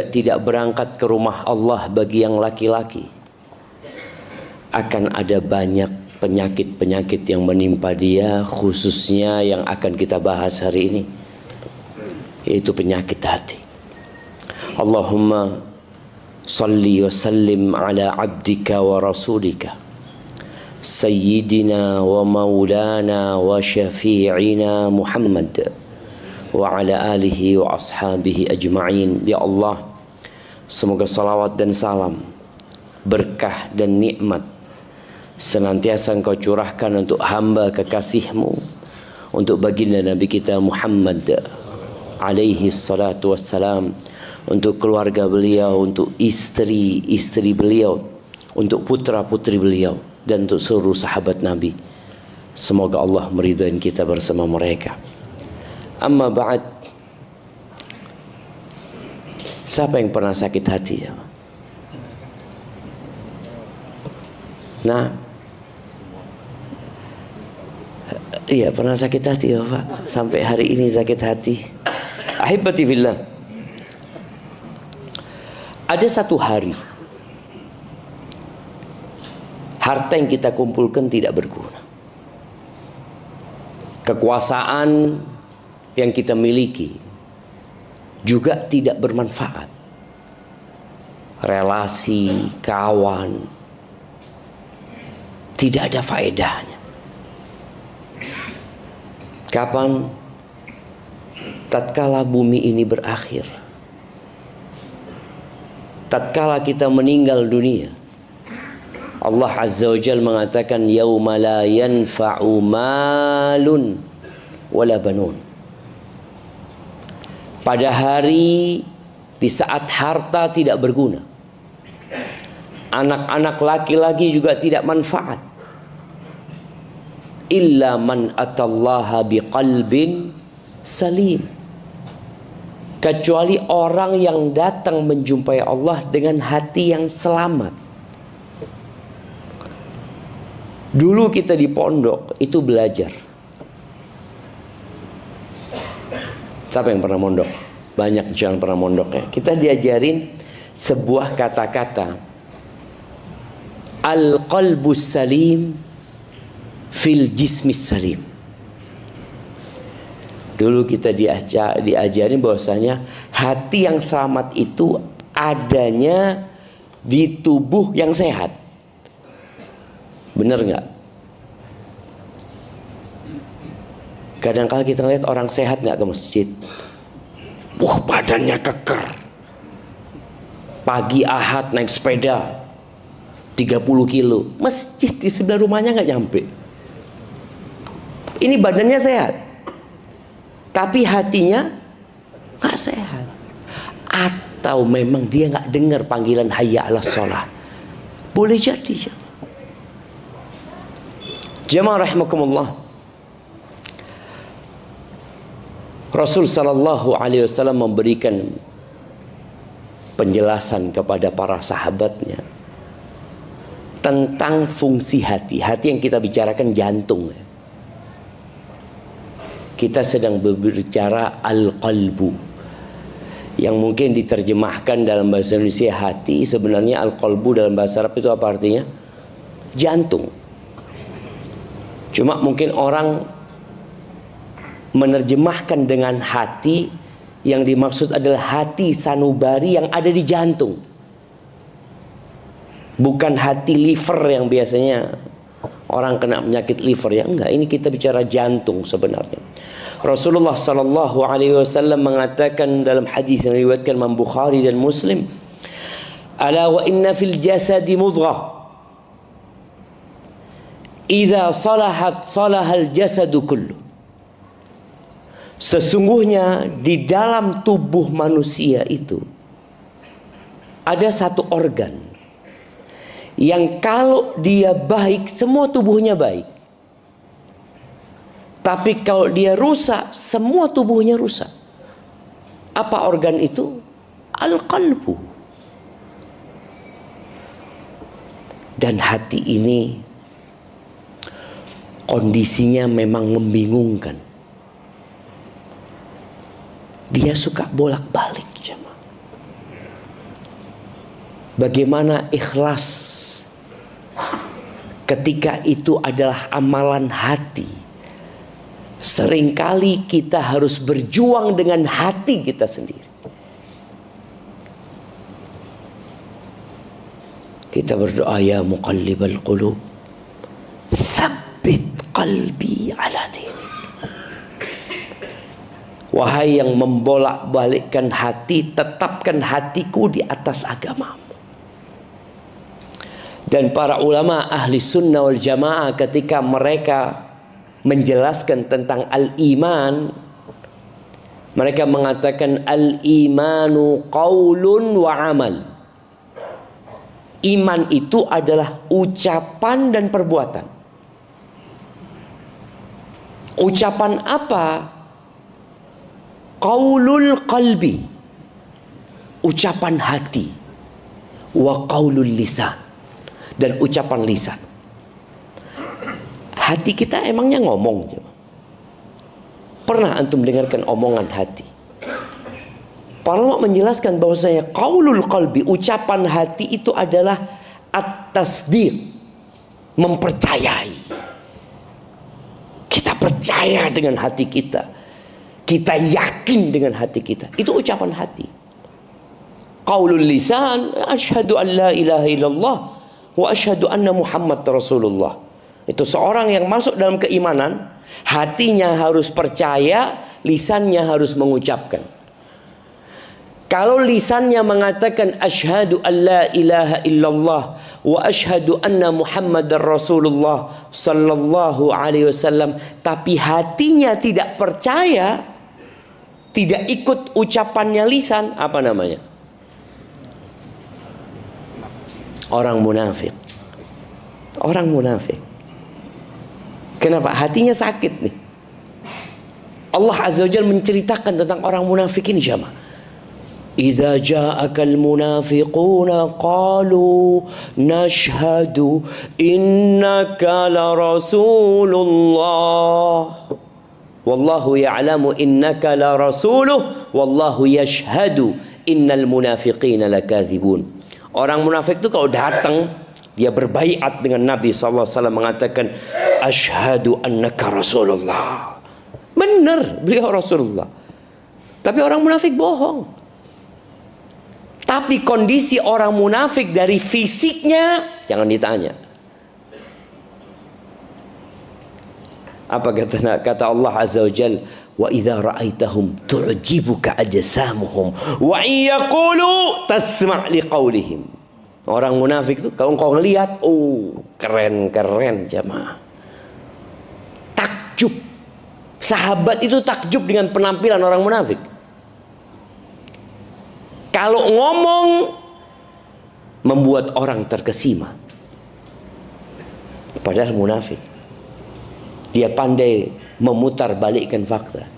juga tidak berangkat ke rumah Allah bagi yang laki-laki, akan ada banyak penyakit-penyakit yang menimpa dia, khususnya yang akan kita bahas hari ini, yaitu penyakit hati. Allahumma salli wa sallim ala abdika wa rasulika sayyidina wa maulana wa syafi'ina Muhammad wa ala alihi wa ashabihi ajma'in. Ya Allah, semoga salawat dan salam, berkah dan nikmat senantiasa Engkau curahkan untuk hamba kekasih-Mu, untuk baginda Nabi kita Muhammad alaihi salatu wassalam, untuk keluarga beliau, untuk istri-istri beliau, untuk putra-putri beliau, dan untuk seluruh sahabat Nabi. Semoga Allah meridhai kita bersama mereka. Amma ba'd. Siapa yang pernah sakit hati? Nah, iya, pernah sakit hati ya Pak. Sampai hari ini sakit hati. Ahibati fillah, ada satu hari harta yang kita kumpulkan tidak berguna. Kekuasaan yang kita miliki juga tidak bermanfaat. Relasi, kawan, tidak ada faedahnya. Kapan? Tatkala bumi ini berakhir, tatkala kita meninggal dunia, Allah Azza wa Jalla mengatakan yauma la yanfa'u malun wala banun. Pada hari di saat harta tidak berguna, anak-anak laki-laki juga tidak manfaat, illa man atallaha biqalbin salim, kecuali orang yang datang menjumpai Allah dengan hati yang selamat. Dulu kita di pondok itu belajar. Siapa yang pernah mondok? Banyak jangan pernah mondok ya. Kita diajarin sebuah kata-kata, al-qalbus salim fil jismis salim. Dulu kita diajarin bahwasanya hati yang selamat itu adanya di tubuh yang sehat. Benar nggak? Kadang-kadang kita lihat orang sehat nggak ke masjid, badannya keker. Pagi Ahad naik sepeda 30 kilo, masjid di sebelah rumahnya nggak nyampe. Ini badannya sehat, tapi hatinya nggak sehat. Atau memang dia nggak dengar panggilan hayya 'alas shalah. Boleh jadi. Jamaah rahimakumullah, Rasul sallallahu alaihi wasallam memberikan penjelasan kepada para sahabatnya tentang fungsi hati. Hati yang kita bicarakan jantung. Kita sedang berbicara al-qalbu, yang mungkin diterjemahkan dalam bahasa Indonesia hati. Sebenarnya al-qalbu dalam bahasa Arab itu apa artinya? Jantung. Cuma mungkin orang menerjemahkan dengan hati, yang dimaksud adalah hati sanubari yang ada di jantung, bukan hati liver yang biasanya orang kena penyakit liver ya. Enggak, ini kita bicara jantung sebenarnya. Rasulullah sallallahu alaihi wasallam mengatakan dalam hadis yang diriwayatkan Imam Bukhari dan Muslim, ala wa inna fil jasadi mudghah idza salahat salahal jasadu kullu. Sesungguhnya di dalam tubuh manusia itu ada satu organ yang kalau dia baik, semua tubuhnya baik. Tapi kalau dia rusak, semua tubuhnya rusak. Apa organ itu? Al-qalbu. Dan hati ini kondisinya memang membingungkan. Dia suka bolak-balik. Bagaimana ikhlas ketika itu adalah amalan hati. Seringkali kita harus berjuang dengan hati kita sendiri. Kita berdoa, ya muqallibal qulub, tsabbit qalbi ala dinik. Wahai yang membolak-balikkan hati, tetapkan hatiku di atas agamamu. Dan para ulama ahli sunnah wal jamaah ketika mereka menjelaskan tentang al-iman, mereka mengatakan al-imanu qaulun wa amal. Iman itu adalah ucapan dan perbuatan. Ucapan apa? Qaulul qalbi, ucapan hati. Wa qaulul lisan, dan ucapan lisan. Hati kita emangnya ngomong? Pernah antum dengarkan omongan hati? Para ulama menjelaskan bahwasanya qaulul qalbi, ucapan hati itu adalah at-tasdiq, mempercayai. Kita percaya dengan hati kita. Kita yakin dengan hati kita. Itu ucapan hati. Qaulul lisan, asyhadu an la ilaha illallah wa asyhadu anna Muhammad Rasulullah. Itu seorang yang masuk dalam keimanan, hatinya harus percaya, lisannya harus mengucapkan. Kalau lisannya mengatakan asyhadu an la ilaha illallah wa asyhadu anna Muhammadar Rasulullah sallallahu alaihi wasallam, tapi hatinya tidak percaya, tidak ikut ucapannya lisan, apa namanya? Orang munafik. Orang munafik. Kenapa? Hatinya sakit nih. Allah Azza wa Jalla menceritakan tentang orang munafik ini, jamaah. Idza ja'akal munafiquna qalu nashhadu innaka la rasulullah wallahu ya'lamu innaka la rasuluh wallahu yashhadu innal munafiqina lakadzibun. Orang munafik itu kalau datang dia berbaiat dengan Nabi sallallahu alaihi wasallam, mengatakan asyhadu annaka rasulullah. Benar beliau Rasulullah. Tapi orang munafik bohong. Tapi kondisi orang munafik dari fisiknya jangan ditanya. Apa kata Allah Azza wa Jalla? Wa idza ra'aitahum tu'jibuka ajsamuhum wa in yaqulu tasma' liqaulihim. Orang munafik itu kalau engkau ngelihat, oh, keren-keren jamaah. Takjub. Sahabat itu takjub dengan penampilan orang munafik. Kalau ngomong membuat orang terkesima. Padahal munafik. Dia pandai memutar balikkan fakta.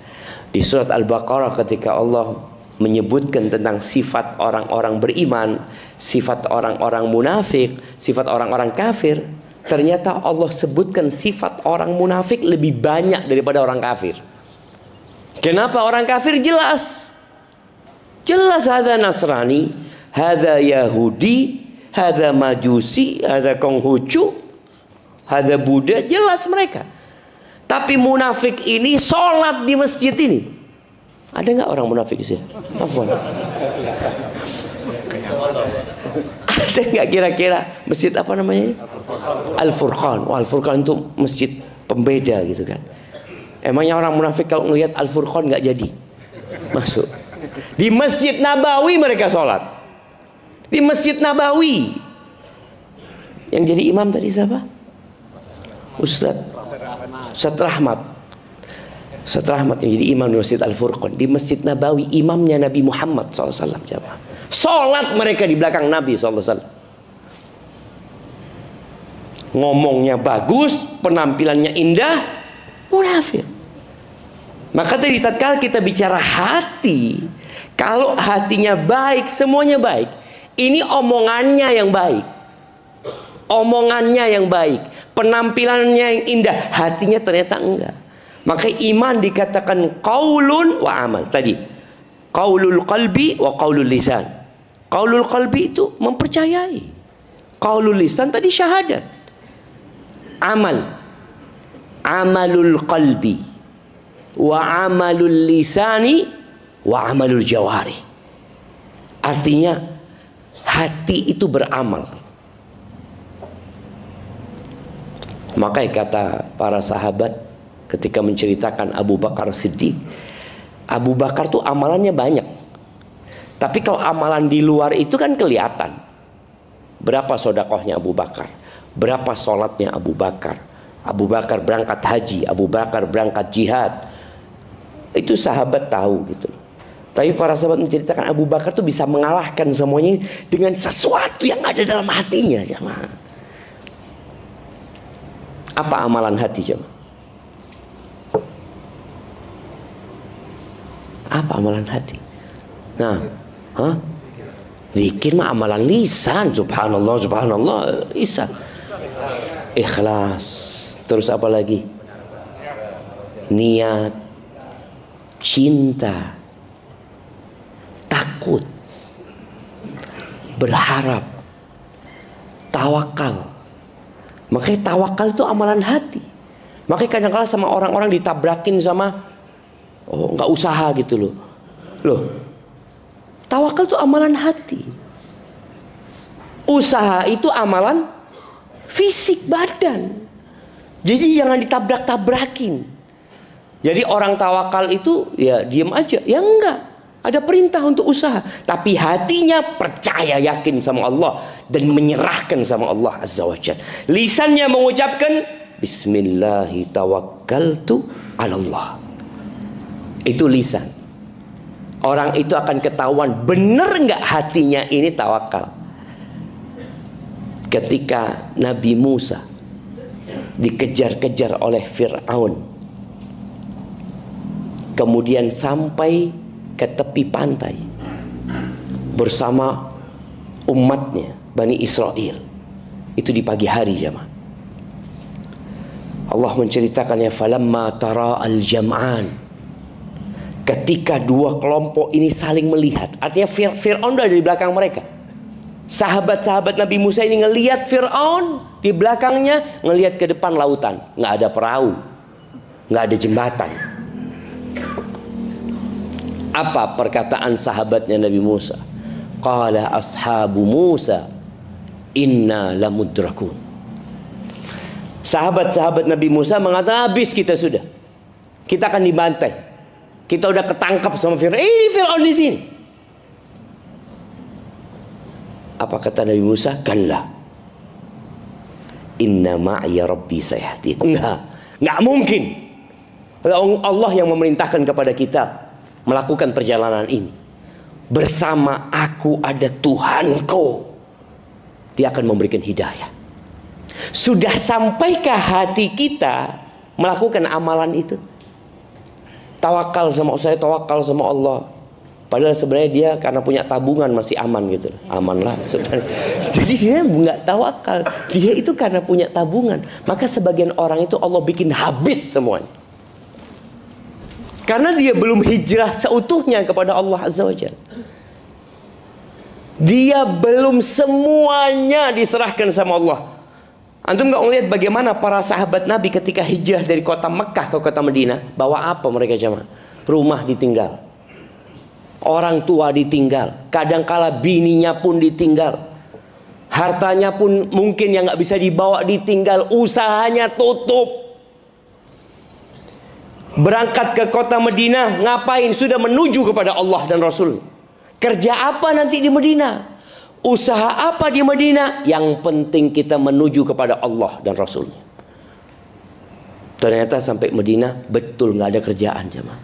Di surat Al-Baqarah ketika Allah menyebutkan tentang sifat orang-orang beriman, sifat orang-orang munafik, sifat orang-orang kafir, ternyata Allah sebutkan sifat orang munafik lebih banyak daripada orang kafir. Kenapa? Orang kafir jelas. Jelas hadza Nasrani, hadza Yahudi, hadza Majusi, hadza Konghucu, hadza Buddha, jelas mereka. Tapi munafik ini sholat di masjid ini. Ada nggak orang munafik di sini? Afwan. Ada nggak kira-kira masjid apa namanya ini? Al-Furqan. Al-Furqan itu masjid pembeda gitu kan. Emangnya orang munafik kalau ngelihat Al-Furqan nggak jadi masuk? Di Masjid Nabawi mereka sholat. Di Masjid Nabawi. Yang jadi imam tadi siapa? Ustaz Rahmat. Ustaz Rahmat yang jadi imam di Masjid Al-Furqan. Di Masjid Nabawi imamnya Nabi Muhammad SAW. Sholat mereka di belakang Nabi SAW. Ngomongnya bagus, penampilannya indah, munafik. Maka tadi tatkala kita bicara hati, kalau hatinya baik, semuanya baik. Ini omongannya yang baik. Omongannya yang baik, penampilannya yang indah, hatinya ternyata enggak. Maka iman dikatakan qaulun wa amal. Tadi qaulul qalbi wa qaulul lisan. Qaulul qalbi itu mempercayai. Qaulul lisan tadi syahadat. Amalul qalbi wa amalul lisani wa amalul jawari. Artinya hati itu beramal. Makanya kata para sahabat ketika menceritakan Abu Bakar Siddiq, Abu Bakar tuh amalannya banyak. Tapi kalau amalan di luar itu kan kelihatan. Berapa sodakohnya Abu Bakar, berapa sholatnya Abu Bakar. Abu Bakar berangkat haji, Abu Bakar berangkat jihad. Itu sahabat tahu gitu. Tapi para sahabat menceritakan Abu Bakar tuh bisa mengalahkan semuanya dengan sesuatu yang ada dalam hatinya, jemaah. Apa amalan hati, jemaah? Apa amalan hati? Nah, zikir mah amalan lisan. Subhanallah, subhanallah, lisan. Ikhlas. Terus apa lagi? Niat, cinta, takut, berharap, tawakal. Makanya tawakal itu amalan hati. Makanya kadang-kadang sama orang-orang ditabrakin sama nggak usaha gitu loh. Tawakal itu amalan hati. Usaha itu amalan fisik badan. Jadi jangan ditabrak-tabrakin. Jadi orang tawakal itu ya diem aja. Ya enggak. Ada perintah untuk usaha. Tapi hatinya percaya, yakin sama Allah. Dan menyerahkan sama Allah Azza wa Jalla. Lisannya mengucapkan Bismillahi tawakkaltu ala Allah. Itu lisan. Orang itu akan ketahuan benar enggak hatinya ini tawakal. Ketika Nabi Musa dikejar-kejar oleh Fir'aun, kemudian sampai ke tepi pantai bersama umatnya Bani Israel. Itu di pagi hari, jemaah. Allah menceritakannya, falamma tara al-jam'an. Ketika dua kelompok ini saling melihat, artinya Fir'aun ada di belakang mereka. Sahabat-sahabat Nabi Musa ini ngelihat Fir'aun di belakangnya, ngelihat ke depan lautan, nggak ada perahu, nggak ada jembatan. Apa perkataan sahabatnya Nabi Musa? Qala ashabu Musa inna lamudrakun. Sahabat-sahabat Nabi Musa mengatakan, habis kita sudah. Kita akan dibantai. Kita udah ketangkap sama Fir'aun. Ini Fir'aun di sini. Apa kata Nabi Musa? Kalla. Inna ma'iya rabbi sayahdin. Enggak mungkin. Allah yang memerintahkan kepada kita melakukan perjalanan ini. Bersama aku ada Tuhanku. Dia akan memberikan hidayah. Sudah sampaikah hati kita melakukan amalan itu? Tawakal sama saya, tawakal sama Allah. Padahal sebenarnya dia karena punya tabungan masih aman gitu. Aman lah sebenarnya. Jadi dia nggak tawakal. Dia itu karena punya tabungan. Maka sebagian orang itu Allah bikin habis semuanya. Karena dia belum hijrah seutuhnya kepada Allah Azza wa Jalla. Dia belum semuanya diserahkan sama Allah. Antum nggak melihat bagaimana para sahabat Nabi ketika hijrah dari kota Mekah ke kota Madinah, bawa apa mereka jemaah? Rumah ditinggal, orang tua ditinggal, kadangkala bininya pun ditinggal, hartanya pun mungkin yang nggak bisa dibawa ditinggal, usahanya tutup. Berangkat ke kota Madinah, ngapain? Sudah menuju kepada Allah dan Rasul. Kerja apa nanti di Madinah? Usaha apa di Madinah? Yang penting kita menuju kepada Allah dan Rasulnya. Ternyata sampai Madinah betul nggak ada kerjaan, jemaah.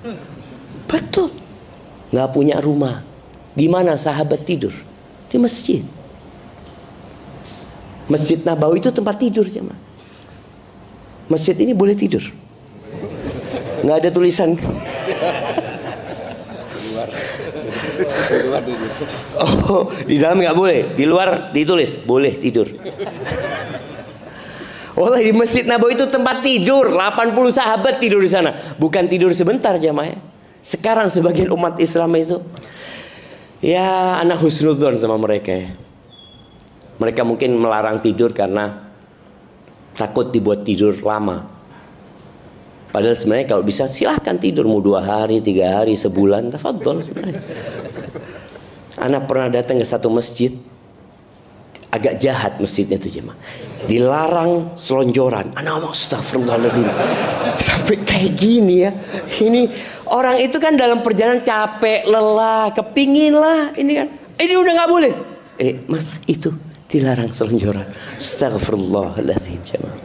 Betul, nggak punya rumah. Di mana sahabat tidur? Di masjid. Masjid Nabawi itu tempat tidur, jemaah. Masjid ini boleh tidur. Nggak ada tulisan. Oh, di dalam nggak boleh, di luar ditulis boleh tidur. Wallah, di Masjid Nabawi itu tempat tidur. 80 sahabat tidur di sana. Bukan tidur sebentar, jamaah. Sekarang sebagian umat Islam itu Ya, anak husnudzon sama mereka ya. Mereka mungkin melarang tidur karena takut dibuat tidur lama. Padahal sebenarnya kalau bisa silahkan tidur, mau 2 hari, 3 hari, sebulan, tafadhol. Anak pernah datang ke satu masjid, agak jahat masjidnya itu jemaah. Dilarang selonjoran. Anak ngomong astagfirullahaladzim. Sampai kayak gini ya. Ini orang itu kan dalam perjalanan capek, lelah, kepingin lah. Ini kan, ini udah nggak boleh. Mas itu dilarang selonjoran. Astagfirullahaladzim jemaah.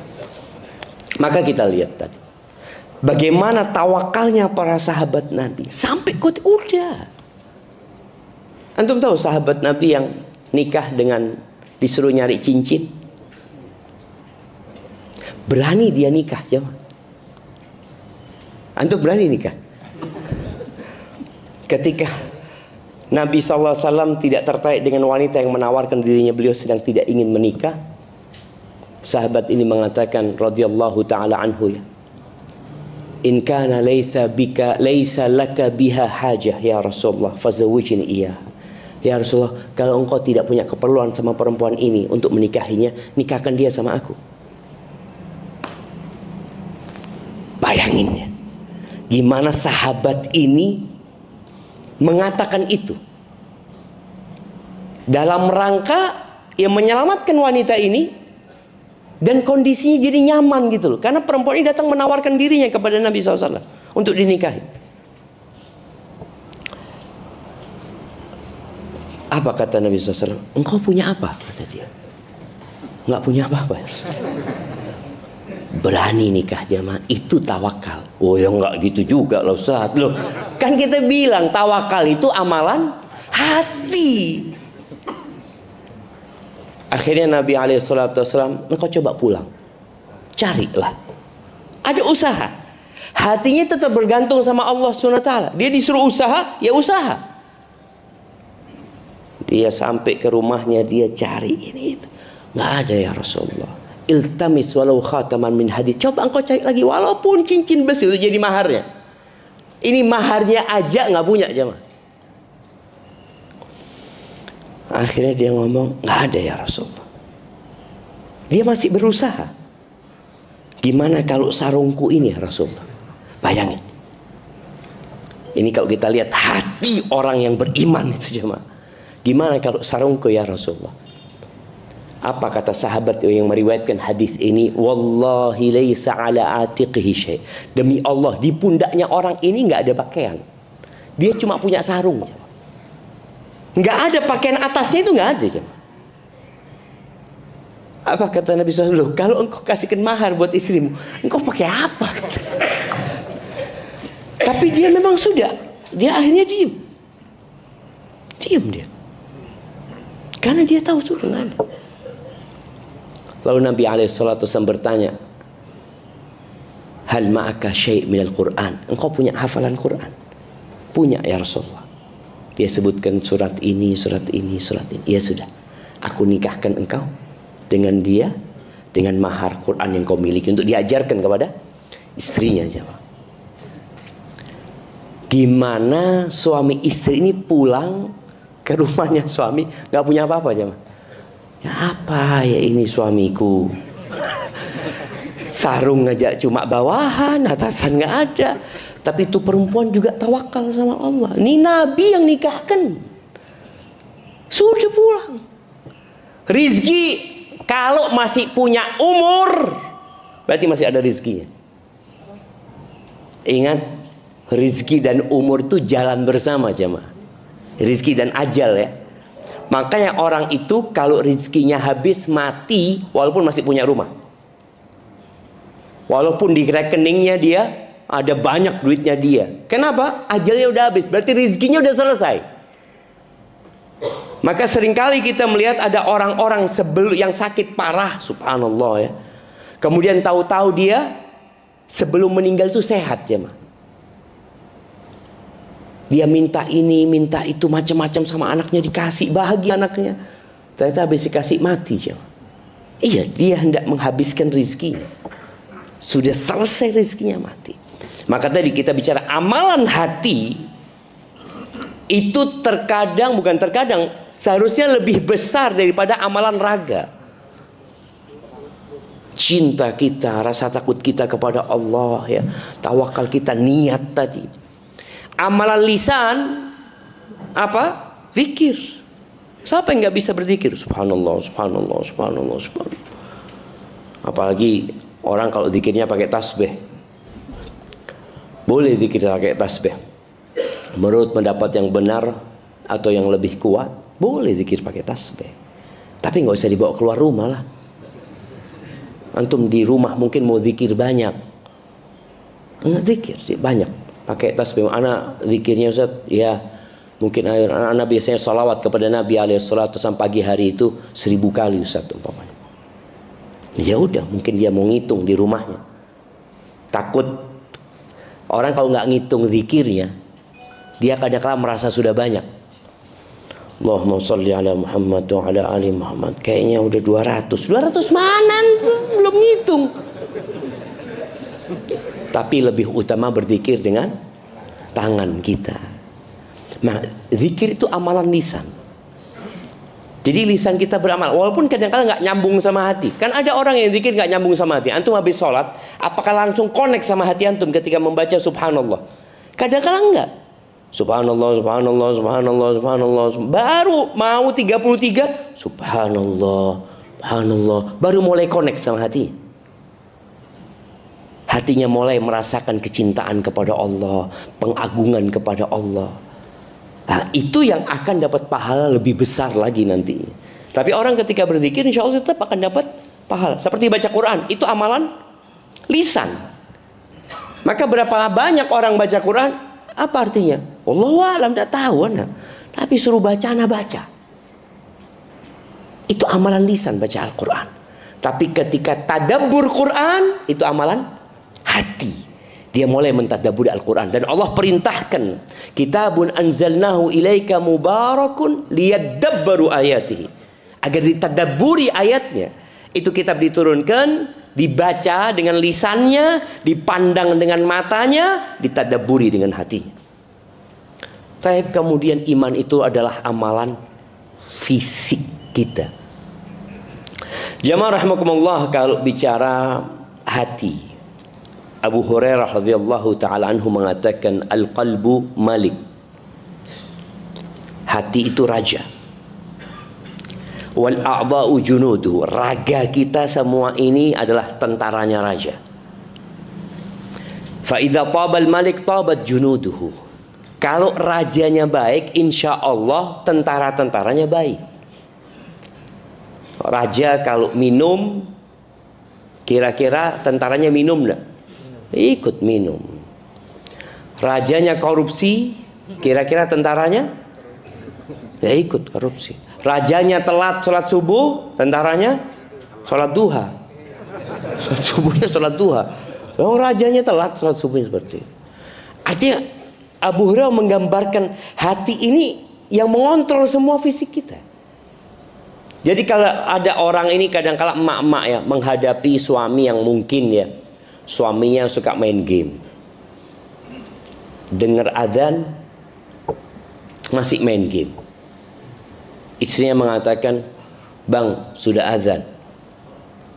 Maka kita lihat tadi bagaimana tawakalnya para sahabat Nabi. Sampai udah. Antum tahu sahabat Nabi yang nikah dengan disuruh nyari cincin? Berani dia nikah, jemaah. Antum berani nikah? Ketika Nabi SAW tidak tertarik dengan wanita yang menawarkan dirinya, beliau sedang tidak ingin menikah. Sahabat ini mengatakan radhiyallahu ta'ala anhu ya, in kana laysa laka biha hajah ya Rasulullah fazawwijni iyah. Ya Rasulullah, kalau engkau tidak punya keperluan sama perempuan ini untuk menikahinya, nikahkan dia sama aku. Bayangin ya, gimana sahabat ini mengatakan itu dalam rangka yang menyelamatkan wanita ini dan kondisinya jadi nyaman gitu loh. Karena perempuan ini datang menawarkan dirinya kepada Nabi SAW untuk dinikahi. Apa kata Nabi SAW? Engkau punya apa? Kata dia. Enggak punya apa-apa ya Rasulullah. Berani nikah jamaah, itu tawakal. Oh ya enggak gitu juga loh Ustaz. Loh, kan kita bilang tawakal itu amalan hati. Akhirnya Nabi SAW, engkau coba pulang, carilah. Ada usaha. Hatinya tetap bergantung sama Allah SWT. Dia disuruh usaha, ya usaha. Dia sampai ke rumahnya, dia cari ini itu, nggak ada ya Rasulullah. Iltamis walau khataman min hadid. Coba engkau cari lagi, walaupun cincin besi itu jadi maharnya. Ini maharnya aja nggak punya jemaah. Akhirnya dia ngomong, nggak ada ya Rasulullah. Dia masih berusaha. Gimana kalau sarungku ini ya Rasulullah? Bayangin. Ini kalau kita lihat hati orang yang beriman itu jemaah. Gimana kalau sarungku ya Rasulullah? Apa kata sahabat yang meriwayatkan hadis ini? Wallahi laisa ala atiqihi syai'. Demi Allah, di pundaknya orang ini nggak ada pakaian. Dia cuma punya sarung. Nggak ada pakaian atasnya, itu nggak ada. Apa kata Nabi SAW? Kalau engkau kasihkan mahar buat istrimu, engkau pakai apa? Tapi dia memang sudah. Dia akhirnya diam. Diam dia. Karena dia tahu sudah nggak ada. Lalu Nabi SAW bertanya, hal ma'aka syai' minal Qur'an? Engkau punya hafalan Quran? Punya ya Rasulullah. Dia sebutkan surat ini, surat ini, surat ini. Ya sudah, aku nikahkan engkau dengan dia, dengan mahar Quran yang kau miliki, untuk diajarkan kepada istrinya. Gimana suami istri ini pulang ke rumahnya suami nggak punya apa-apa jemaah. Ya apa ya ini suamiku, sarung aja cuma bawahan, atasan nggak ada. Tapi itu perempuan juga tawakal sama Allah. Ini Nabi yang nikahkan, sudah pulang. Rizki kalau masih punya umur berarti masih ada rizkinya. Ingat, rizki dan umur itu jalan bersama jemaah. Rizki dan ajal ya. Makanya orang itu kalau rizkinya habis mati, walaupun masih punya rumah, walaupun di rekeningnya dia ada banyak duitnya dia. Kenapa? Ajalnya udah habis, berarti rizkinya udah selesai. Maka seringkali kita melihat ada orang-orang sebelum yang sakit parah, subhanallah ya. Kemudian tahu-tahu dia sebelum meninggal itu sehat ya mah. Dia minta ini, minta itu, macam-macam sama anaknya, dikasih, bahagia anaknya. Ternyata habis dikasih mati ya. Iya, dia hendak menghabiskan rizkinya. Sudah selesai rizkinya mati. Maka tadi kita bicara amalan hati. itu bukan terkadang, seharusnya lebih besar daripada amalan raga. Cinta kita, rasa takut kita kepada Allah, ya, tawakal kita, niat tadi. Amalan lisan apa? Zikir. Siapa yang nggak bisa berzikir? Subhanallah, subhanallah, subhanallah, subhanallah. Apalagi orang kalau zikirnya pakai tasbih. Boleh zikir pakai tasbih. Menurut pendapat yang benar atau yang lebih kuat, boleh zikir pakai tasbih. Tapi nggak usah dibawa keluar rumah lah. Antum di rumah mungkin mau zikir banyak. Nggak zikir banyak. Pakai tasbih. Anak zikirnya Ustaz, ya mungkin anak biasanya salawat kepada Nabi SAW pagi hari itu 1000 kali Ustaz umpamanya. Ya udah, mungkin dia mau ngitung di rumahnya. Takut orang kalau nggak ngitung zikirnya, dia kadang-kadang merasa sudah banyak. Allahumma sholli ala Muhammad wa ala ali Muhammad. Kayaknya udah 200. 200 mana tuh? Belum ngitung. Tapi lebih utama berzikir dengan tangan kita. Nah, zikir itu amalan lisan. Jadi lisan kita beramal, walaupun kadang-kadang nggak nyambung sama hati. Kan ada orang yang zikir nggak nyambung sama hati. Antum habis sholat, apakah langsung connect sama hati antum ketika membaca subhanallah? Kadang-kadang enggak. Subhanallah, subhanallah, subhanallah, subhanallah. Baru mau 33, subhanallah, subhanallah. Baru mulai connect sama hati. Hatinya mulai merasakan kecintaan kepada Allah, pengagungan kepada Allah. Nah, itu yang akan dapat pahala lebih besar lagi nanti. Tapi orang ketika berzikir insya Allah tetap akan dapat pahala. Seperti baca Quran, itu amalan lisan. Maka berapa banyak orang baca Quran? Apa artinya? Wallahu a'lam, tidak tahu anak. Tapi suruh baca, anak baca. Itu amalan lisan baca Al-Quran. Tapi ketika tadabbur Quran, itu amalan hati. Dia mulai mentadabburi Al-Quran. Dan Allah perintahkan, kitabun anzalnahu ilaika mubarakun liyadabbaru ayatihi. Agar ditadabburi ayatnya. Itu kitab diturunkan, dibaca dengan lisannya, dipandang dengan matanya, ditadabburi dengan hati. Tapi kemudian iman itu adalah amalan fisik kita. Jamaah rahimakumullah, kalau bicara hati, Abu Hurairah radhiyallahu taala anhu mengatakan al-qalbu malik. Hati itu raja. Wal a'dha'u junudu. Raga kita semua ini adalah tentaranya raja. Fa idza tabal malik tabat junuduhu. Kalau rajanya baik, insya Allah tentara-tentaranya baik. Raja kalau minum, kira-kira tentaranya minum enggak? Ikut minum. Rajanya korupsi, kira-kira tentaranya ya ikut korupsi. Rajanya telat sholat subuh, tentaranya sholat duha. Sholat subuhnya sholat duha. Yang rajanya telat sholat subuhnya seperti itu. Artinya Abu Hurairah menggambarkan hati ini yang mengontrol semua fisik kita. Jadi kalau ada orang ini kadang-kala emak-emak ya menghadapi suami yang mungkin ya suaminya suka main game, dengar adzan masih main game. Istrinya mengatakan, "Bang, sudah adzan."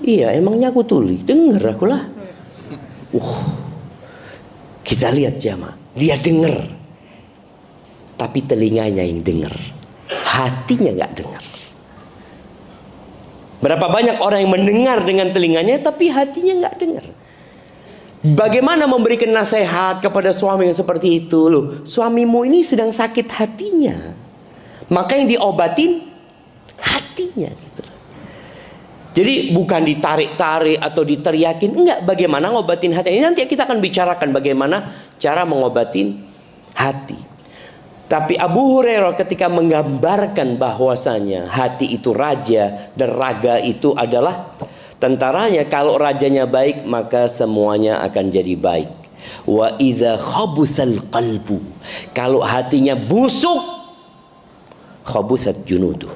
"Iya, emangnya aku tuli." "Dengar aku lah." Kita lihat jamaah, dia dengar, tapi telinganya yang dengar, hatinya nggak dengar. Berapa banyak orang yang mendengar dengan telinganya, tapi hatinya nggak dengar. Bagaimana memberikan nasihat kepada suami yang seperti itu? Loh, suamimu ini sedang sakit hatinya, maka yang diobatin hatinya gitu. Jadi bukan ditarik-tarik atau diteriakin, enggak. Bagaimana ngobatin hati? Ini nanti kita akan bicarakan bagaimana cara mengobatin hati. Tapi Abu Hurairah ketika menggambarkan bahwasanya hati itu raja dan raga itu adalah tentaranya. Kalau rajanya baik, maka semuanya akan jadi baik. Wa idza khabusal qalbu. Kalau hatinya busuk, khabusat junuduh.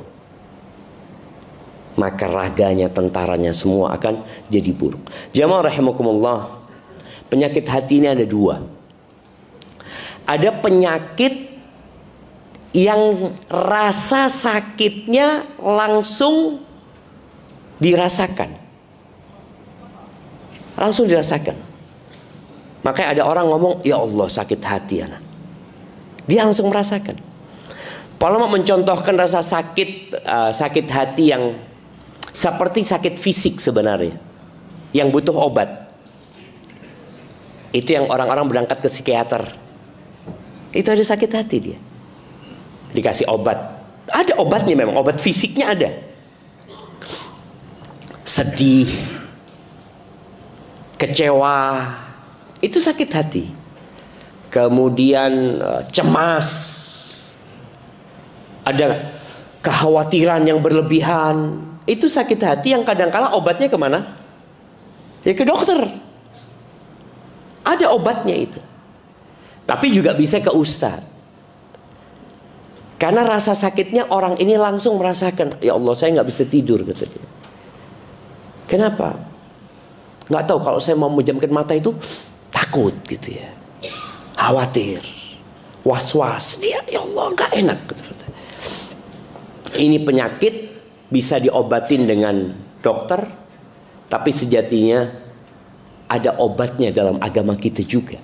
Maka raganya, tentaranya semua akan jadi buruk. Jamaah rahimakumullah, penyakit hati ini ada dua. Ada penyakit yang rasa sakitnya langsung dirasakan. Langsung dirasakan. Makanya ada orang ngomong, ya Allah sakit hati anak. Dia langsung merasakan. Para ulama mencontohkan rasa sakit hati yang seperti sakit fisik sebenarnya, yang butuh obat. Itu yang orang-orang berangkat ke psikiater. Itu ada sakit hati dia. Dikasih obat. Ada obatnya memang, obat fisiknya ada. Sedih, kecewa, itu sakit hati. Kemudian cemas, ada kekhawatiran yang berlebihan, itu sakit hati yang kadang-kala obatnya kemana? Ya ke dokter. Ada obatnya itu. Tapi juga bisa ke ustadz. Karena rasa sakitnya orang ini langsung merasakan, ya Allah saya nggak bisa tidur, kata dia. Kenapa? Nggak tahu, kalau saya mau menjamkan mata itu takut gitu ya, khawatir, was-was, dia ya Allah nggak enak. Ini penyakit bisa diobatin dengan dokter, tapi sejatinya ada obatnya dalam agama kita juga.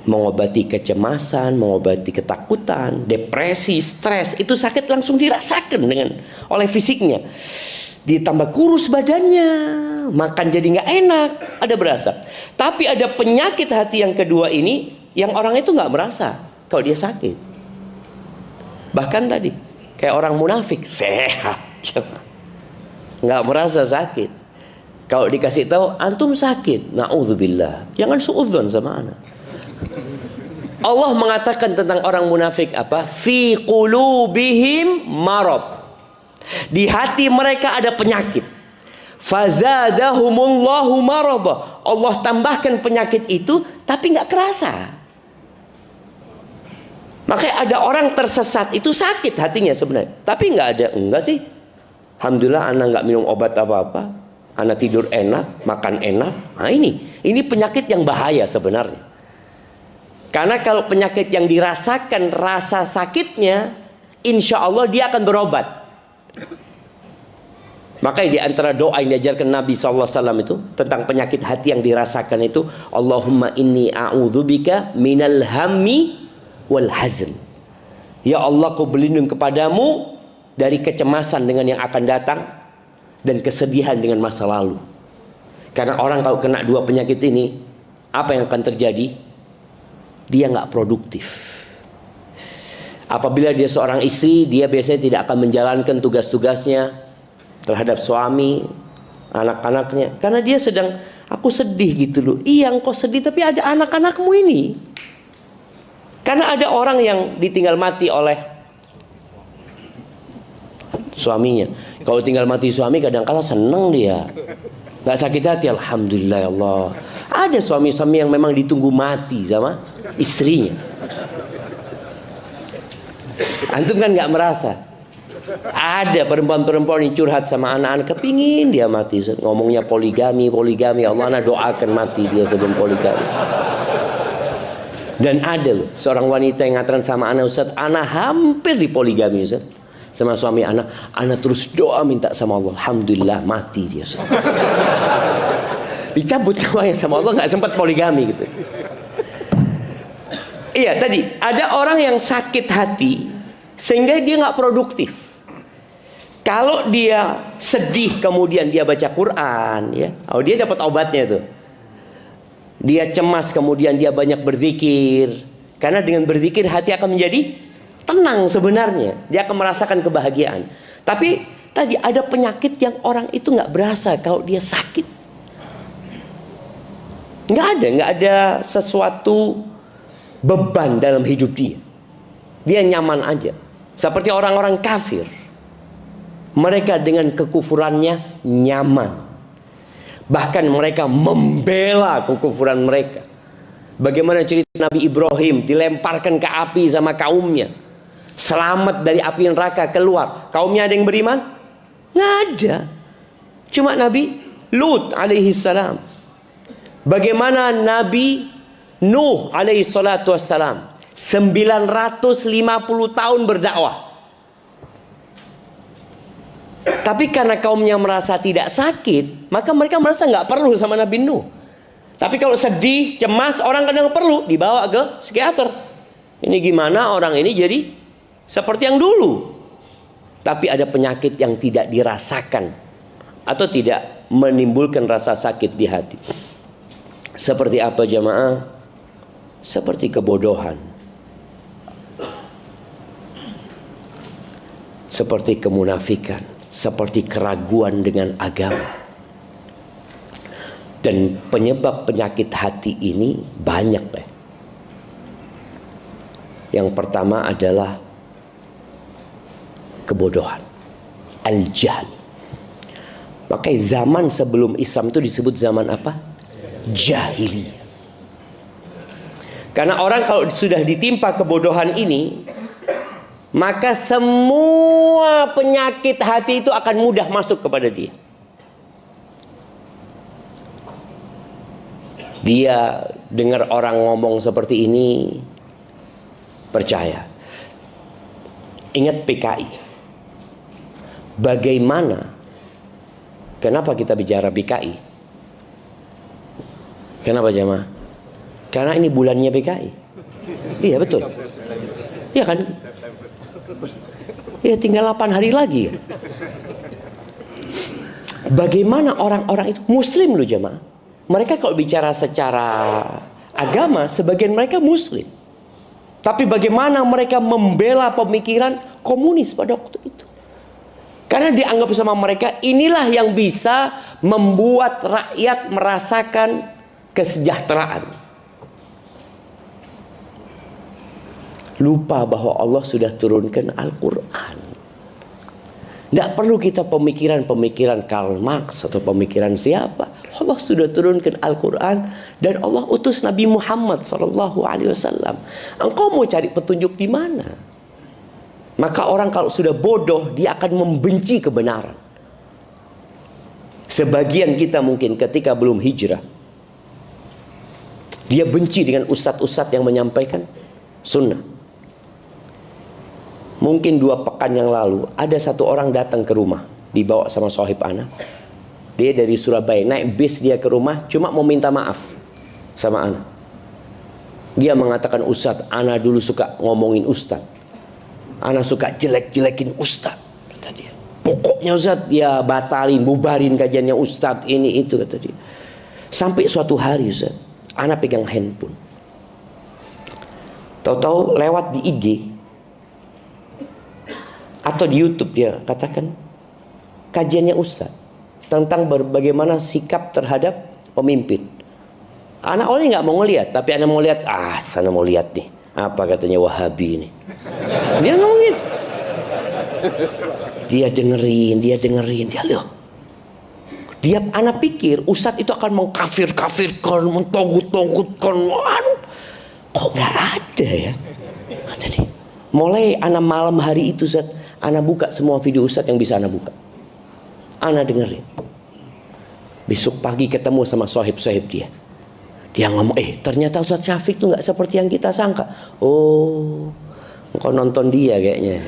Mengobati kecemasan, mengobati ketakutan, depresi, stres, itu sakit langsung dirasakan oleh fisiknya. Ditambah kurus badannya, makan jadi nggak enak, ada berasa. Tapi ada penyakit hati yang kedua ini, yang orang itu nggak merasa kalau dia sakit. Bahkan tadi kayak orang munafik, sehat, nggak merasa sakit. Kalau dikasih tahu antum sakit, naudzubillah, jangan suudzon sama anak. Allah mengatakan tentang orang munafik apa? Fi qulubihim marad. Di hati mereka ada penyakit. Fazadahumullahu marada. Allah tambahkan penyakit itu tapi nggak kerasa. Makanya ada orang tersesat itu sakit hatinya sebenarnya, tapi enggak sih. Alhamdulillah anak nggak minum obat apa-apa, anak tidur enak, makan enak. Nah ini penyakit yang bahaya sebenarnya. Karena kalau penyakit yang dirasakan rasa sakitnya, insya Allah dia akan berobat. Makanya di antara doa yang diajarkan Nabi SAW itu tentang penyakit hati yang dirasakan itu, Allahumma inni a'udzubika minal hammi wal hazn. Ya Allah, aku berlindung kepadamu dari kecemasan dengan yang akan datang dan kesedihan dengan masa lalu. Karena orang kalau kena dua penyakit ini, apa yang akan terjadi? Dia nggak produktif. Apabila dia seorang istri, dia biasanya tidak akan menjalankan tugas-tugasnya terhadap suami, anak-anaknya, karena dia sedang, aku sedih gitu loh. Iya engkau sedih, tapi ada anak-anakmu ini. Karena ada orang yang ditinggal mati oleh suaminya. Kalau tinggal mati suami kadang-kala seneng dia, nggak sakit hati, alhamdulillah ya Allah. Ada suami-suami yang memang ditunggu mati sama istrinya. Antum kan nggak merasa. Ada perempuan-perempuan yang curhat sama anak-anak, kepingin dia mati, ngomongnya poligami. Allah, anak doakan mati dia sebelum poligami. Dan ada loh seorang wanita yang ngatakan sama anak, Ustaz, anak hampir dipoligami Ustaz sama suami anak terus doa minta sama Allah, alhamdulillah mati dia Ustaz. Dicabut doanya sama Allah, nggak sempat poligami gitu. Iya, tadi ada orang yang sakit hati sehingga dia nggak produktif. Kalau dia sedih kemudian dia baca Quran, ya, dia dapat obatnya tuh. Dia cemas kemudian dia banyak berzikir, karena dengan berzikir hati akan menjadi tenang sebenarnya. Dia akan merasakan kebahagiaan. Tapi tadi ada penyakit yang orang itu nggak berasa kalau dia sakit. Nggak ada sesuatu beban dalam hidup dia. Dia nyaman aja. Seperti orang-orang kafir. Mereka dengan kekufurannya nyaman. Bahkan mereka membela kekufuran mereka. Bagaimana cerita Nabi Ibrahim dilemparkan ke api sama kaumnya. Selamat dari api neraka keluar. Kaumnya ada yang beriman? Nggak ada. Cuma Nabi Lut alaihi salam. Bagaimana Nabi Nuh alaihi salatu wassalam 950 tahun berdakwah. Tapi karena kaumnya merasa tidak sakit, maka mereka merasa nggak perlu sama Nabi Nuh. Tapi kalau sedih, cemas, orang kadang perlu dibawa ke psikiater. Ini gimana orang ini jadi seperti yang dulu. Tapi ada penyakit yang tidak dirasakan atau tidak menimbulkan rasa sakit di hati. Seperti apa jamaah? Seperti kebodohan, seperti kemunafikan, seperti keraguan dengan agama. Dan penyebab penyakit hati ini banyak. Yang pertama adalah kebodohan, al-jahl. Makanya zaman sebelum Islam itu disebut zaman apa? Jahiliyah. Karena orang kalau sudah ditimpa kebodohan ini, maka semua penyakit hati itu akan mudah masuk kepada dia. Dia dengar orang ngomong seperti ini, percaya. Ingat PKI. Bagaimana? Kenapa kita bicara PKI? Kenapa jemaah? Karena ini bulannya PKI. Iya betul. Iya kan? Ya tinggal 8 hari lagi. Bagaimana orang-orang itu Muslim loh jemaah. Mereka kalau bicara secara agama, sebagian mereka Muslim. Tapi bagaimana mereka membela pemikiran komunis pada waktu itu? Karena dianggap sama mereka inilah yang bisa membuat rakyat merasakan kesejahteraan. Lupa bahwa Allah sudah turunkan Al-Quran. Tidak perlu kita pemikiran-pemikiran Karl Marx atau pemikiran siapa. Allah sudah turunkan Al-Quran dan Allah utus Nabi Muhammad SAW. Engkau mau cari petunjuk di mana? Maka orang kalau sudah bodoh, dia akan membenci kebenaran. Sebagian kita mungkin ketika belum hijrah, dia benci dengan ustadz-ustadz yang menyampaikan sunnah. Mungkin 2 pekan yang lalu ada satu orang datang ke rumah, dibawa sama sohib ana. Dia dari Surabaya, naik bis dia ke rumah, cuma mau minta maaf sama ana. Dia mengatakan, Ustadz, ana dulu suka ngomongin Ustadz, ana suka jelek-jelekin Ustadz, kata dia. Pokoknya Ustadz, ya batalin, bubarin kajiannya Ustadz, ini itu, kata dia. Sampai suatu hari Ustadz, ana pegang handphone, tahu-tahu lewat di IG atau di YouTube dia katakan kajiannya Ustadz tentang bagaimana sikap terhadap pemimpin. Anak awalnya nggak mau ngeliat, tapi anak mau lihat. Sana mau lihat nih, apa katanya Wahabi ini. Dia ngomong gitu. Dia dengerin, dia loh. Dia anak pikir Ustadz itu akan mengkafir-kafirkan, mentogut-togutkan. Kok nggak ada ya? Tadi mulai anak malam hari itu Ustadz, anak buka semua video Ustadz yang bisa anak buka. Anak dengerin. Besok pagi ketemu sama sohib-sohib dia. Dia ngomong, ternyata Ustadz Syafiq itu nggak seperti yang kita sangka. Oh, engkau nonton dia kayaknya.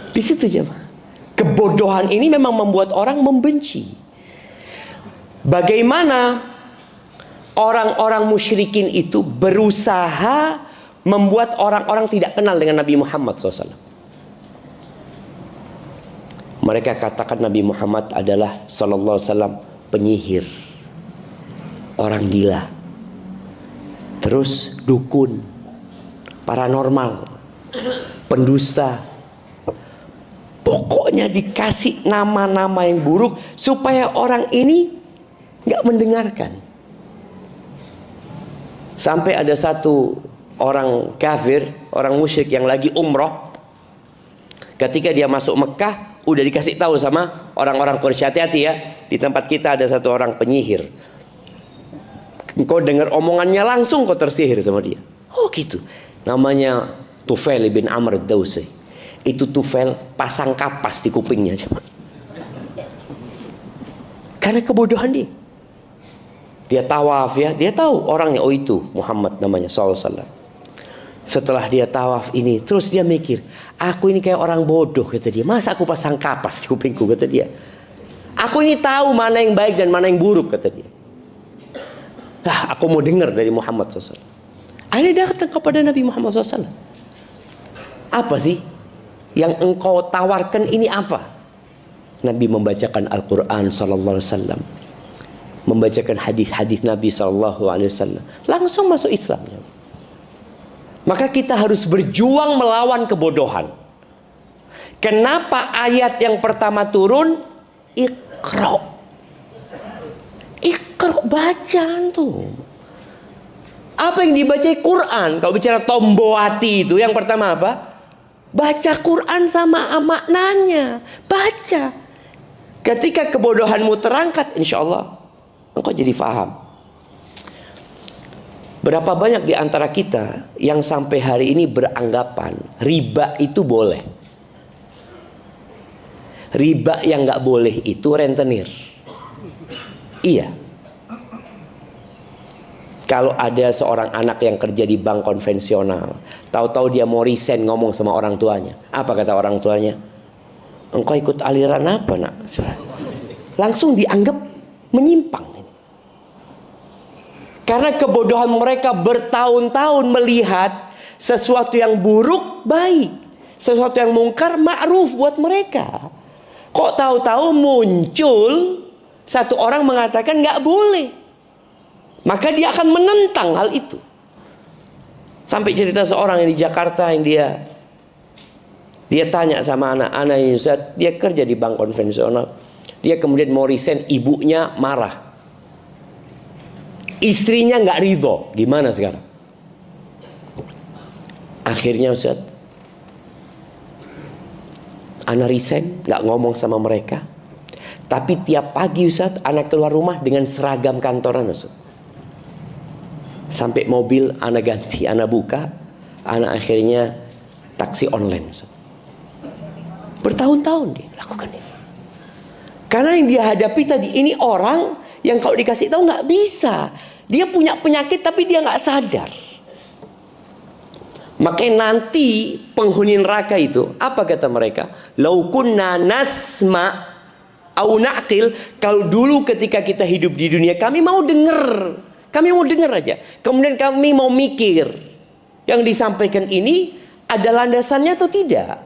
Di situ jemaah. Kebodohan ini memang membuat orang membenci. Bagaimana orang-orang musyrikin itu berusaha membuat orang-orang tidak kenal dengan Nabi Muhammad SAW. Mereka katakan Nabi Muhammad adalah sallallahu alaihi wasallam penyihir, orang gila, terus dukun, paranormal, pendusta. Pokoknya dikasih nama-nama yang buruk supaya orang ini nggak mendengarkan. Sampai ada satu orang kafir, orang musyrik yang lagi umroh, ketika dia masuk Mekah udah dikasih tahu sama orang-orang Quraisy, hati-hati ya, di tempat kita ada satu orang penyihir. Engkau dengar omongannya langsung kau tersihir sama dia. Oh gitu. Namanya Tufail bin Amr ad-Dawsi. Itu Tufail pasang kapas di kupingnya. Karena kebodohan dia. Dia tawaf ya, dia tahu orangnya, oh itu Muhammad namanya sallallahu alaihi wasallam. Setelah dia tawaf ini, terus dia mikir, aku ini kayak orang bodoh, kata dia. Masa aku pasang kapas di kupingku, kata dia. Aku ini tahu mana yang baik dan mana yang buruk, kata dia. Lah, aku mau dengar dari Muhammad SAW. Akhirnya datang kepada Nabi Muhammad SAW. Apa sih yang engkau tawarkan ini apa? Nabi membacakan Al-Quran sallallahu alaihi wasallam, membacakan hadis-hadis Nabi sallallahu alaihi wasallam, langsung masuk Islam. Maka kita harus berjuang melawan kebodohan. Kenapa ayat yang pertama turun? Iqra. Iqra, bacaan tuh. Apa yang dibaca Quran? Kalau bicara tombowati itu yang pertama apa? Baca Quran sama maknanya. Baca. Ketika kebodohanmu terangkat, insya Allah engkau jadi faham. Berapa banyak di antara kita yang sampai hari ini beranggapan riba itu boleh. Riba yang nggak boleh itu rentenir. Iya. Kalau ada seorang anak yang kerja di bank konvensional, tahu-tahu dia mau resign, ngomong sama orang tuanya. Apa kata orang tuanya? Engkau ikut aliran apa, nak? Langsung dianggap menyimpang. Karena kebodohan mereka bertahun-tahun melihat sesuatu yang buruk baik, sesuatu yang mungkar ma'ruf buat mereka. Kok tahu-tahu muncul satu orang mengatakan nggak boleh, maka dia akan menentang hal itu. Sampai cerita seorang yang di Jakarta yang dia tanya sama anak-anak ini, Ustaz, dia kerja di bank konvensional, dia kemudian mau resign, ibunya marah. Istrinya nggak ridho, gimana sekarang? Akhirnya Ustaz, anak resign, nggak ngomong sama mereka. Tapi tiap pagi Ustaz, anak keluar rumah dengan seragam kantoran Ustaz. Sampai mobil anak ganti, anak buka, anak akhirnya taksi online Ustaz. Bertahun-tahun dia lakukan ini. Karena yang dia hadapi tadi ini orang yang kalau dikasih tahu nggak bisa. Dia punya penyakit tapi dia nggak sadar. Makanya nanti penghuni neraka itu apa kata mereka? Lau kunna nasma au naqil, kalau dulu ketika kita hidup di dunia kami mau dengar. Kami mau dengar aja. Kemudian kami mau mikir. Yang disampaikan ini ada landasannya atau tidak?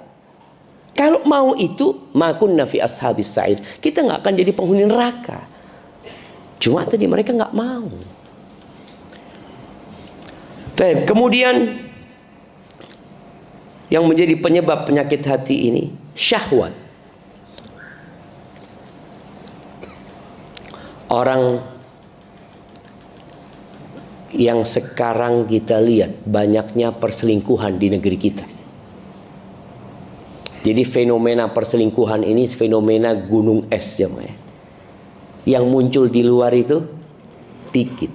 Kalau mau itu, makunna fi ashabis sa'id. Kita nggak akan jadi penghuni neraka. Cuma tadi mereka nggak mau. Kemudian yang menjadi penyebab penyakit hati ini syahwat. Orang yang sekarang kita lihat banyaknya perselingkuhan di negeri kita. Jadi fenomena perselingkuhan ini fenomena gunung es jemaah. Yang muncul di luar itu dikit.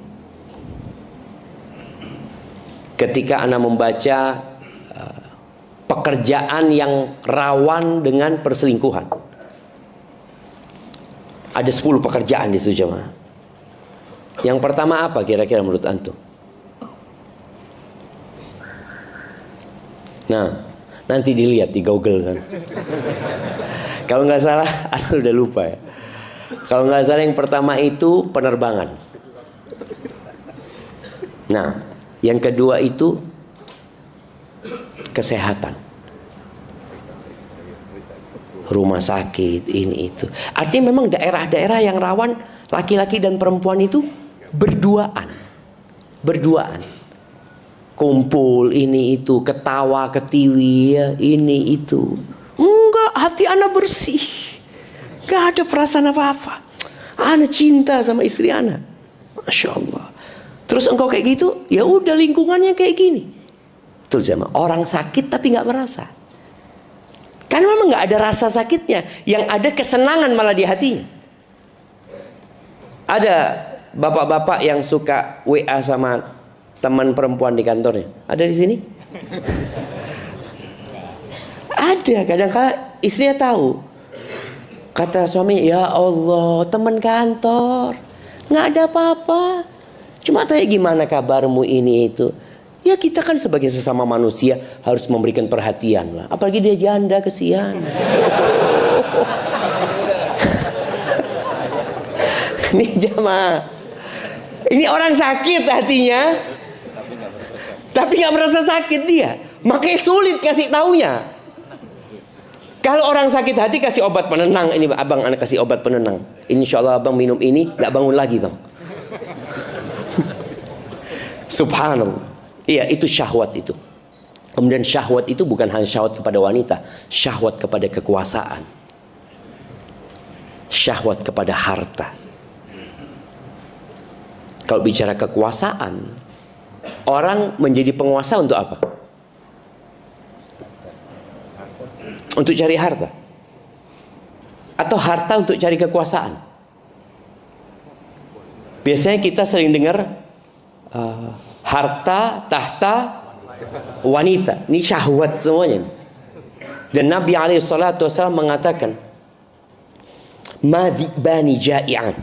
Ketika Anda membaca pekerjaan yang rawan dengan perselingkuhan, ada 10 pekerjaan di situ jemaah. Yang pertama apa kira-kira menurut antum? Nah, nanti dilihat di Google kan. Kalau nggak salah, Anda udah lupa ya. Kalau nggak salah yang pertama itu penerbangan. Nah, yang kedua itu kesehatan. Rumah sakit, ini itu. Artinya memang daerah-daerah yang rawan laki-laki dan perempuan itu berduaan. Kumpul ini itu, ketawa ketiwi ya, ini itu. Enggak, hati anak bersih. Gak ada perasaan apa-apa. Anak cinta sama istri anak. Masya Allah. Terus engkau kayak gitu, ya udah lingkungannya kayak gini. Betul jemaah. Orang sakit tapi nggak merasa. Karena memang nggak ada rasa sakitnya. Yang ada kesenangan malah di hatinya. Ada bapak-bapak yang suka WA sama teman perempuan di kantornya. Ada di sini? Ada. Kadang-kadang istrinya tahu. Kata suami, ya Allah, teman kantor. nggak ada apa-apa. Cuma tanya gimana kabarmu ini itu. Ya kita kan sebagai sesama manusia harus memberikan perhatian lah. Apalagi dia janda, kesian. Ini jamaah. Ini orang sakit hatinya, tapi nggak merasa sakit dia. Makanya sulit kasih taunya. Kalau orang sakit hati kasih obat penenang. Ini abang anak kasih obat penenang. Insya Allah abang minum ini nggak bangun lagi bang. Subhanallah. Iya, itu syahwat itu. Kemudian syahwat itu bukan hanya syahwat kepada wanita, syahwat kepada kekuasaan, syahwat kepada harta. Kalau bicara kekuasaan, orang menjadi penguasa untuk apa? Untuk cari harta? Atau harta untuk cari kekuasaan? Biasanya kita sering dengar harta, tahta, wanita. Ini syahwat semuanya. Dan Nabi SAW mengatakan, "Madhibani ja'i'an."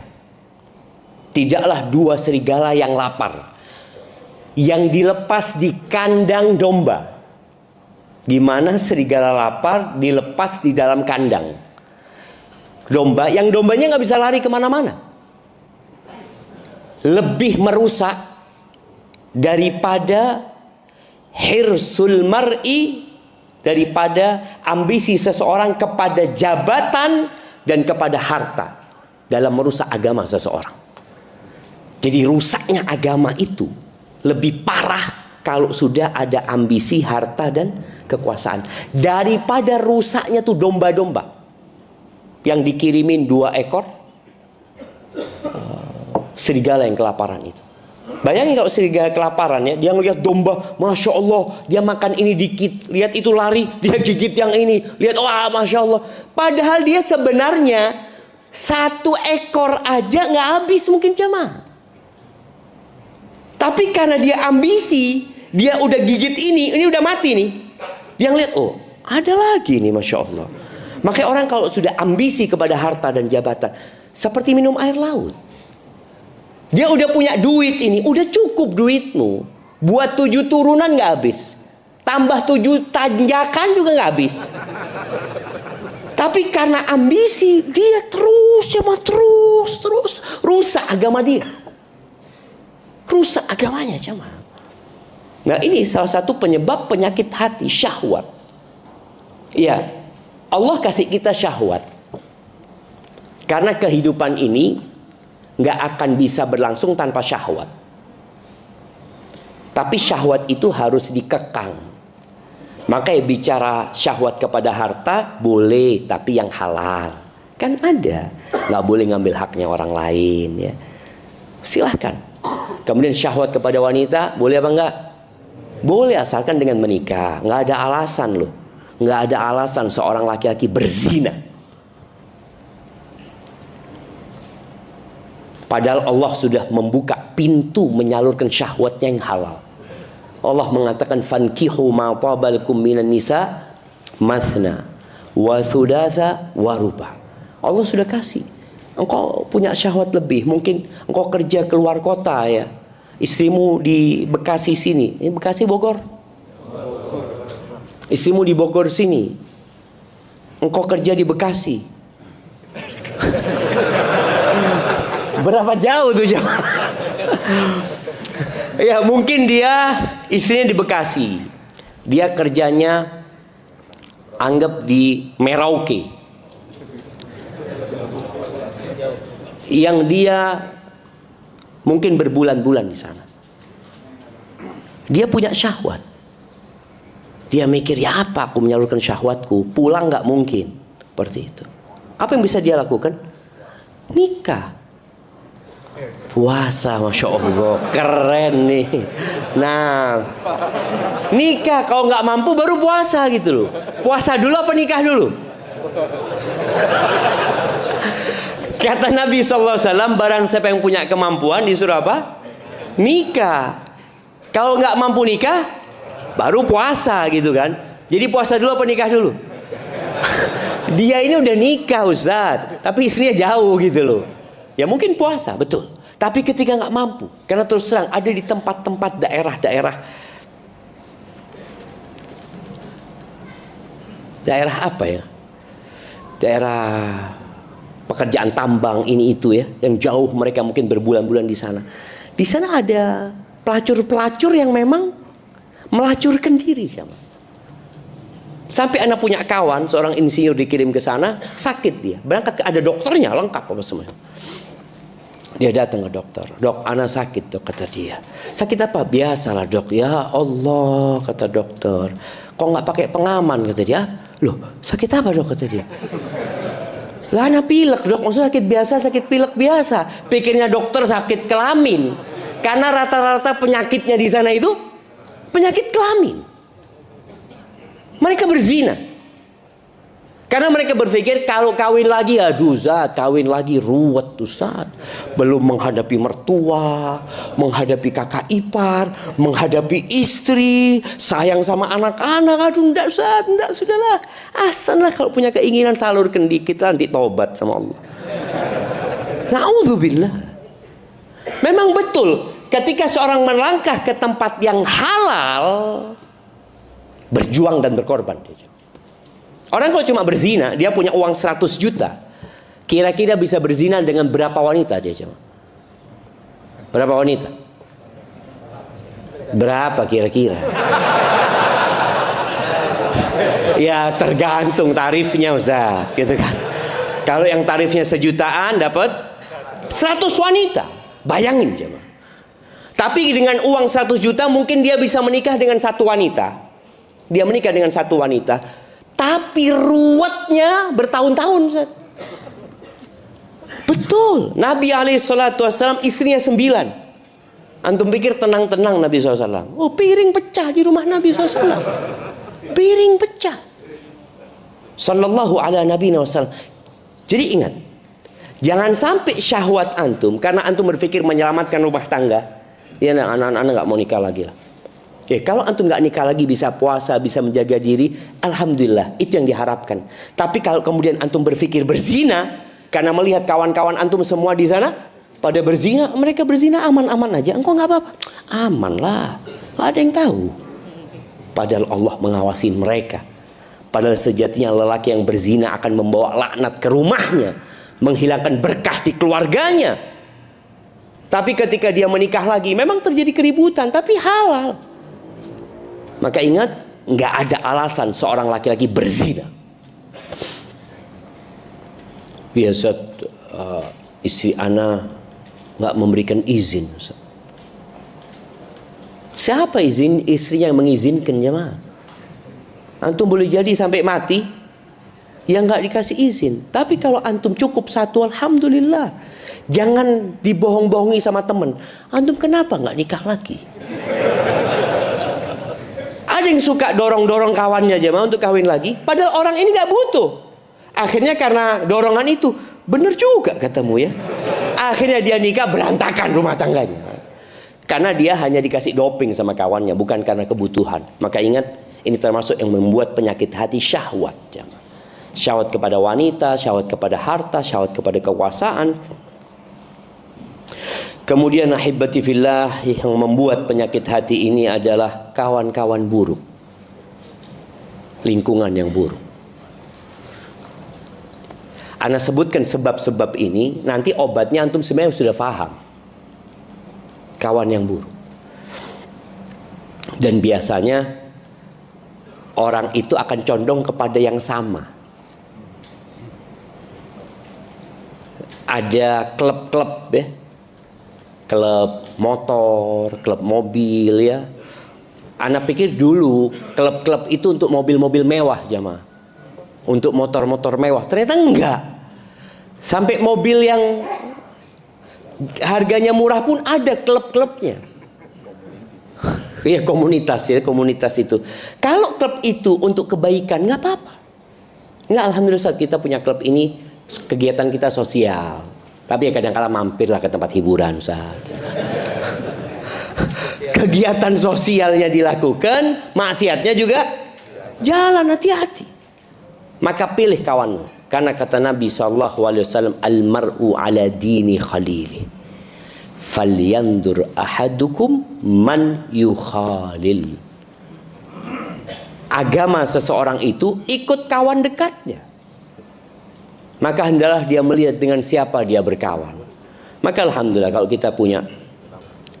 Tidaklah dua serigala yang lapar yang dilepas di kandang domba. Gimana serigala lapar dilepas di dalam kandang domba, yang dombanya nggak bisa lari kemana-mana, lebih merusak daripada hirsul mar'i, daripada ambisi seseorang kepada jabatan dan kepada harta dalam merusak agama seseorang. Jadi rusaknya agama itu lebih parah kalau sudah ada ambisi harta dan kekuasaan daripada rusaknya tuh domba-domba yang dikirimin 2 ekor serigala yang kelaparan itu. Bayangin kalau serigala kelaparan ya, dia ngelihat domba, Masya Allah, dia makan ini dikit, lihat itu lari, dia gigit yang ini, lihat, wah Masya Allah. Padahal dia sebenarnya 1 ekor aja nggak habis mungkin jamaah. Tapi karena dia ambisi, dia udah gigit ini udah mati nih. Dia ngeliat, oh ada lagi nih Masya Allah. Makanya orang kalau sudah ambisi kepada harta dan jabatan, seperti minum air laut. Dia udah punya duit ini, udah cukup duitmu. Buat 7 turunan gak habis. Tambah 7 tanjakan juga gak habis. Tapi karena ambisi, dia terus rusak agama dia. Rusak agamanya jemaah. Nah ini salah satu penyebab penyakit hati, syahwat. Iya, Allah kasih kita syahwat. Karena kehidupan ini nggak akan bisa berlangsung tanpa syahwat. Tapi syahwat itu harus dikekang. Makanya bicara syahwat kepada harta boleh, tapi yang halal. Kan ada, nggak boleh ngambil haknya orang lain ya. Silahkan. Kemudian syahwat kepada wanita boleh apa enggak? Boleh, asalkan dengan menikah. Nggak ada alasan loh. Nggak ada alasan seorang laki-laki berzina. Padahal Allah sudah membuka pintu menyalurkan syahwatnya yang halal. Allah mengatakan fankihu ma tabalakum minan nisa mathna wa thulatha wa ruba. Allah sudah kasih. Engkau punya syahwat lebih, mungkin engkau kerja keluar kota ya. Istrimu di Bekasi sini. Ini Bekasi Bogor. Istrimu di Bogor sini. Engkau kerja di Bekasi. Berapa jauh tuh jauh? Ya mungkin dia istrinya di Bekasi, dia kerjanya anggap di Merauke, yang dia mungkin berbulan-bulan di sana. Dia punya syahwat. Dia mikir, ya apa aku menyalurkan syahwatku? Pulang nggak mungkin seperti itu. Apa yang bisa dia lakukan? Nikah. Puasa, Masya Allah, keren nih. Nah, nikah, kalau nggak mampu baru puasa gitu loh. Puasa dulu apa nikah dulu? Kata Nabi SAW, barang siapa yang punya kemampuan disuruh apa? Nikah. Kalau nggak mampu nikah, baru puasa gitu kan. Jadi puasa dulu apa nikah dulu? Dia ini udah nikah Ustaz, tapi istrinya jauh gitu loh. Ya mungkin puasa, betul. Tapi ketika nggak mampu, karena terus terang ada di tempat-tempat daerah apa ya? Daerah pekerjaan tambang ini itu ya, yang jauh mereka mungkin berbulan-bulan di sana. Di sana ada pelacur-pelacur yang memang melacurkan diri sama. Sampai anak punya kawan, seorang insinyur dikirim ke sana, sakit dia. Berangkat ada dokternya, lengkap apa semuanya. Dia datang ke dokter. Dok, anak sakit dok, kata dia. Sakit apa? Biasalah dok. Ya Allah, kata dokter. Kok nggak pakai pengaman, kata dia. Loh, sakit apa dok, kata dia. Lah anak pilek dok, maksudnya sakit biasa, sakit pilek biasa. Pikirnya dokter sakit kelamin. Karena rata-rata penyakitnya di sana itu penyakit kelamin. Mereka berzina. Karena mereka berpikir kalau kawin lagi, aduh Zat, kawin lagi ruwet Ustaz. Belum menghadapi mertua, menghadapi kakak ipar, menghadapi istri, sayang sama anak-anak. Aduh enggak Ustaz, enggak, sudahlah. Asallah kalau punya keinginan salurkan dikit, nanti tobat sama Allah. Na'udzubillah. Memang betul, ketika seorang melangkah ke tempat yang halal, berjuang dan berkorban. Orang kalau cuma berzina, dia punya uang 100 juta. Kira-kira bisa berzina dengan berapa wanita dia cuma? Berapa wanita? Berapa kira-kira? Ya tergantung tarifnya Ustaz, gitu kan. Kalau yang tarifnya sejutaan dapat 100 wanita. Bayangin coba. Tapi dengan uang 100 juta mungkin dia bisa menikah dengan satu wanita. Dia menikah dengan satu wanita, tapi ruwetnya bertahun-tahun. Betul. Nabi SAW istrinya 9. Antum pikir tenang-tenang Nabi SAW? Oh, piring pecah di rumah Nabi SAW. Piring pecah. Sallallahu ala Nabi SAW. Jadi ingat, jangan sampai syahwat antum, karena antum berpikir menyelamatkan rumah tangga. Ya, anak-anak nggak mau nikah lagi lah. Kalau antum nggak nikah lagi, bisa puasa, bisa menjaga diri, alhamdulillah, itu yang diharapkan. Tapi kalau kemudian antum berpikir berzina, karena melihat kawan-kawan antum semua di sana pada berzina, mereka berzina aman-aman aja, engkau nggak apa-apa, aman lah, nggak ada yang tahu. Padahal Allah mengawasi mereka. Padahal sejatinya lelaki yang berzina akan membawa laknat ke rumahnya, menghilangkan berkah di keluarganya. Tapi ketika dia menikah lagi, memang terjadi keributan, tapi halal. Maka ingat, nggak ada alasan seorang laki-laki berzina. Ya Ustaz, istri ana nggak memberikan izin. Ustaz. Siapa izin? Istrinya yang mengizinkan jemaah. Antum boleh jadi sampai mati, yang nggak dikasih izin. Tapi kalau antum cukup satu, alhamdulillah. Jangan dibohong-bohongi sama teman. Antum kenapa nggak nikah lagi? Ada yang suka dorong-dorong kawannya jemaah untuk kawin lagi, padahal orang ini nggak butuh. Akhirnya karena dorongan itu, bener juga katamu ya. Akhirnya dia nikah, berantakan rumah tangganya. Karena dia hanya dikasih doping sama kawannya, bukan karena kebutuhan. Maka ingat, ini termasuk yang membuat penyakit hati syahwat jemaah. Syahwat kepada wanita, syahwat kepada harta, syahwat kepada kekuasaan. Kemudian ahibati fillah, yang membuat penyakit hati ini adalah kawan-kawan buruk, lingkungan yang buruk. Ana sebutkan sebab-sebab ini, nanti obatnya antum sebenarnya sudah paham. Kawan yang buruk. Dan biasanya orang itu akan condong kepada yang sama. Ada klub-klub ya, klub motor, klub mobil ya. Anak pikir dulu klub-klub itu untuk mobil-mobil mewah jamaah, untuk motor-motor mewah. Ternyata enggak. Sampai mobil yang harganya murah pun ada klub-klubnya. Ya komunitas ya, komunitas itu. Kalau klub itu untuk kebaikan nggak apa-apa. Nggak, alhamdulillah saat kita punya klub ini, kegiatan kita sosial. Tapi ya kadang-kala mampirlah ke tempat hiburan Ustaz. Kegiatan sosialnya dilakukan, maksiatnya juga jalan, hati-hati. Maka pilih kawanmu. Karena kata Nabi SAW, al-mar'u ala dini khalili. falyandur ahadukum man yukhalil. Agama seseorang itu ikut kawan dekatnya. Maka hendaklah dia melihat dengan siapa dia berkawan. Maka alhamdulillah kalau kita punya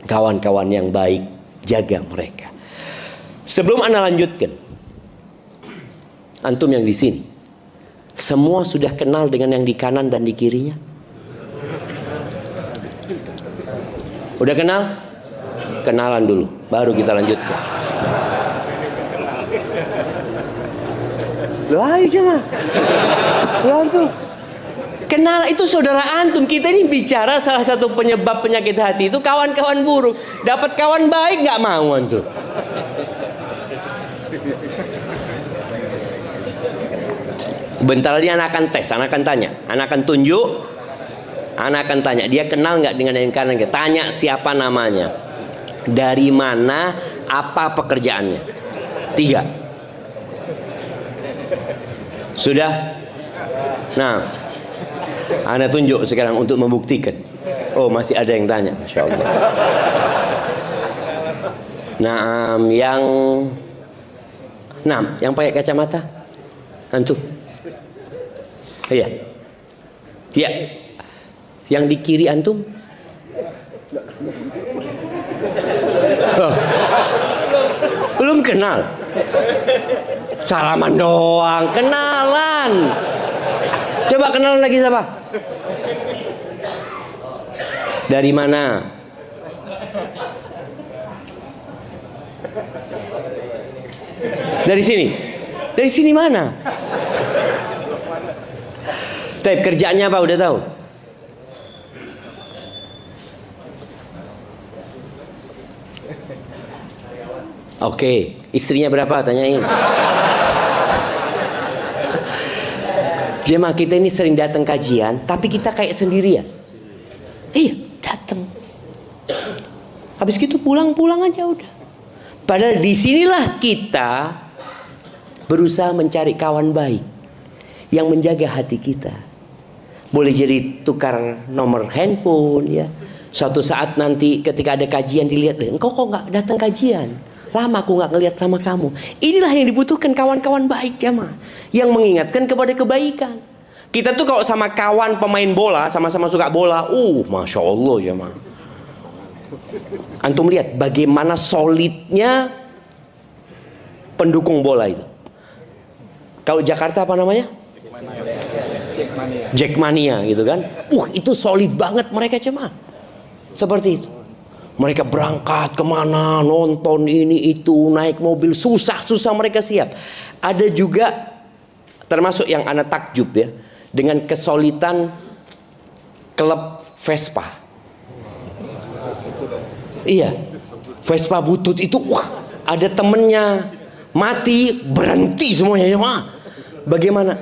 kawan-kawan yang baik, jaga mereka. Sebelum Anda lanjutkan, antum yang di sini, semua sudah kenal dengan yang di kanan dan di kirinya? Udah kenal? Kenalan dulu, baru kita lanjutkan. Loh, ayo jemaah. Antum kenal, itu saudara antum. Kita ini bicara salah satu penyebab penyakit hati itu kawan-kawan buruk. Dapat kawan baik nggak mau antum. Bentar lagi anak akan tes, anak akan tanya, anak akan tunjuk, anak akan tanya dia kenal nggak dengan yang kanan. Tanya siapa namanya, dari mana, apa pekerjaannya. 3. Sudah? Nah, Anda tunjuk sekarang untuk membuktikan. Oh, masih ada yang tanya, Masya Allah. Nah, yang pakai kacamata, antum. Iya. Iya. Yang di kiri antum? Oh. Belum kenal. Salaman doang, kenalan. Coba kenalan lagi siapa? Dari mana? Dari sini. Dari sini mana? Tapi kerjaannya apa udah tahu? Oke, istrinya berapa? Tanyain. Jemaah kita ini sering datang kajian, tapi kita kayak sendirian. Iya, datang. Habis gitu pulang aja udah. Padahal disinilah kita berusaha mencari kawan baik yang menjaga hati kita. Boleh jadi tukar nomor handphone ya. Suatu saat nanti ketika ada kajian dilihat, engkau kok nggak datang kajian? Lama aku nggak ngelihat sama kamu. Inilah yang dibutuhkan kawan-kawan baik jemaah, yang mengingatkan kepada kebaikan. Kita tuh kalau sama kawan pemain bola, sama-sama suka bola, Masya Allah jemaah. Antum lihat bagaimana solidnya pendukung bola itu. Kalau Jakarta apa namanya? Jackmania gitu kan. Itu solid banget mereka jemaah. Seperti itu. Mereka berangkat kemana, nonton ini itu, naik mobil, susah mereka siap. Ada juga termasuk yang anak takjub ya, dengan kesolidan klub Vespa. Iya, Vespa butut itu, ada temennya mati, berhenti semuanya ya mah. Bagaimana?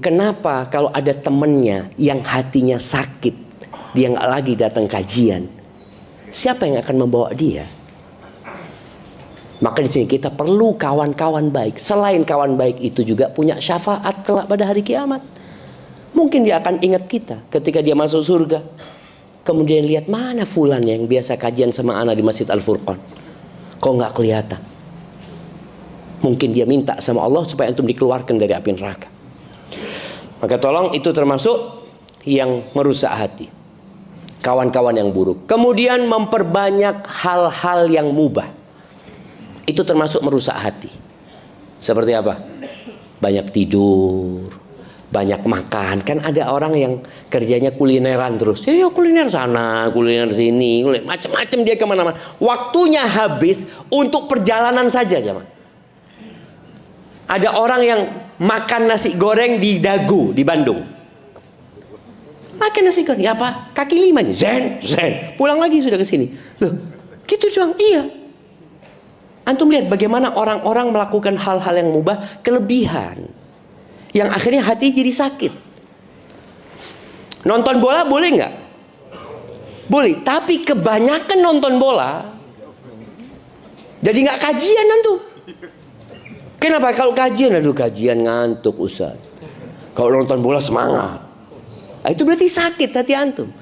Kenapa kalau ada temennya yang hatinya sakit, dia nggak lagi datang kajian? Siapa yang akan membawa dia? Maka di sini kita perlu kawan-kawan baik. Selain kawan baik itu juga punya syafaat kelak pada hari kiamat. Mungkin dia akan ingat kita ketika dia masuk surga. Kemudian lihat mana fulan yang biasa kajian sama ana di Masjid Al-Furqan. Kok nggak kelihatan? Mungkin dia minta sama Allah supaya antum dikeluarkan dari api neraka. Maka tolong, itu termasuk yang merusak hati. Kawan-kawan yang buruk. Kemudian memperbanyak hal-hal yang mubah. Itu termasuk merusak hati. Seperti apa? Banyak tidur, banyak makan. Kan ada orang yang kerjanya kulineran terus. Ya kuliner sana, kuliner sini, macam-macam dia kemana-mana. Waktunya habis untuk perjalanan saja, jemaah. Ada orang yang makan nasi goreng di Dago di Bandung. Makan nasi goreng, ya apa? Kaki 5 nih, zen. Pulang lagi sudah ke sini. Loh, gitu doang. Iya. Antum lihat bagaimana orang-orang melakukan hal-hal yang mubah, kelebihan, yang akhirnya hati jadi sakit. Nonton bola boleh nggak? Boleh, tapi kebanyakan nonton bola, jadi nggak kajian antum. Kenapa? Kalau kajian, kajian ngantuk Ustaz. Kalau nonton bola semangat. Itu berarti sakit hati antum.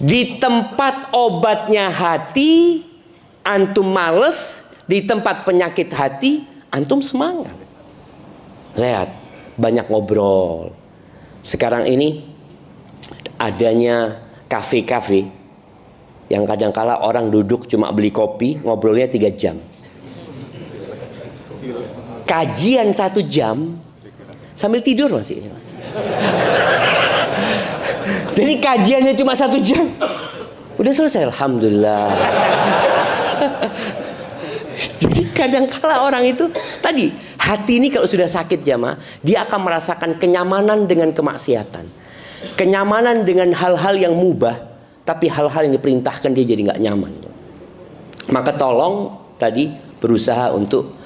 Di tempat obatnya hati, antum males. Di tempat penyakit hati, antum semangat. Sehat, banyak ngobrol. Sekarang ini adanya kafe-kafe yang kadang-kala orang duduk cuma beli kopi, ngobrolnya 3 jam. Kajian 1 jam sambil tidur masih. Jadi kajiannya cuma 1 jam, udah selesai, alhamdulillah. Jadi kadang-kala orang itu tadi, hati ini kalau sudah sakit jamaah, dia akan merasakan kenyamanan dengan kemaksiatan, kenyamanan dengan hal-hal yang mubah, tapi hal-hal yang diperintahkan dia jadi nggak nyaman. Maka tolong tadi berusaha untuk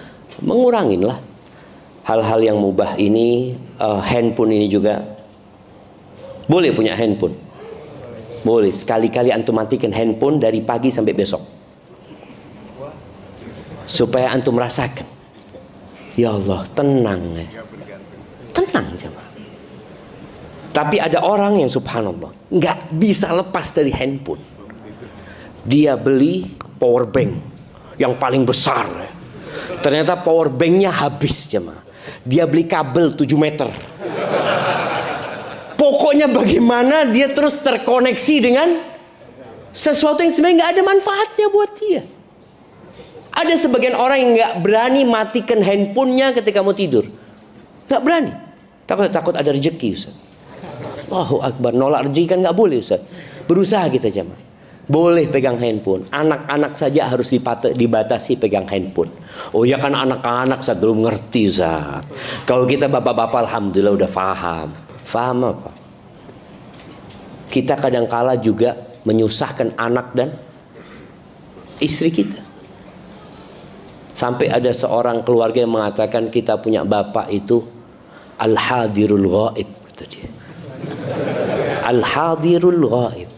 mengurangin lah hal-hal yang mubah ini. Handphone ini juga boleh punya handphone, boleh sekali-kali antum matikan handphone dari pagi sampai besok, supaya antum merasakan, ya Allah, tenang ya. Tenang jemaah. Tapi ada orang yang subhanallah nggak bisa lepas dari handphone. Dia beli power bank yang paling besar ya. Ternyata power banknya habis jemaah. Dia beli kabel 7 meter. Pokoknya bagaimana dia terus terkoneksi dengan sesuatu yang sebenarnya nggak ada manfaatnya buat dia. Ada sebagian orang yang nggak berani matikan handphonenya ketika mau tidur. Nggak berani. Takut ada rezeki, Ustaz. Allahu Akbar. Nolak rezeki kan nggak boleh, Ustaz. Berusaha kita jemaah. Boleh pegang handphone. Anak-anak saja harus dibatasi pegang handphone. Oh ya kan anak-anak Ustaz belum ngerti, Ustaz. Kalau kita bapak-bapak alhamdulillah udah paham. Paham apa? Kita kadang-kala juga menyusahkan anak dan istri kita. Sampai ada seorang keluarga yang mengatakan kita punya bapak itu al-hadirul ghaib, kata dia. Al-hadirul ghaib.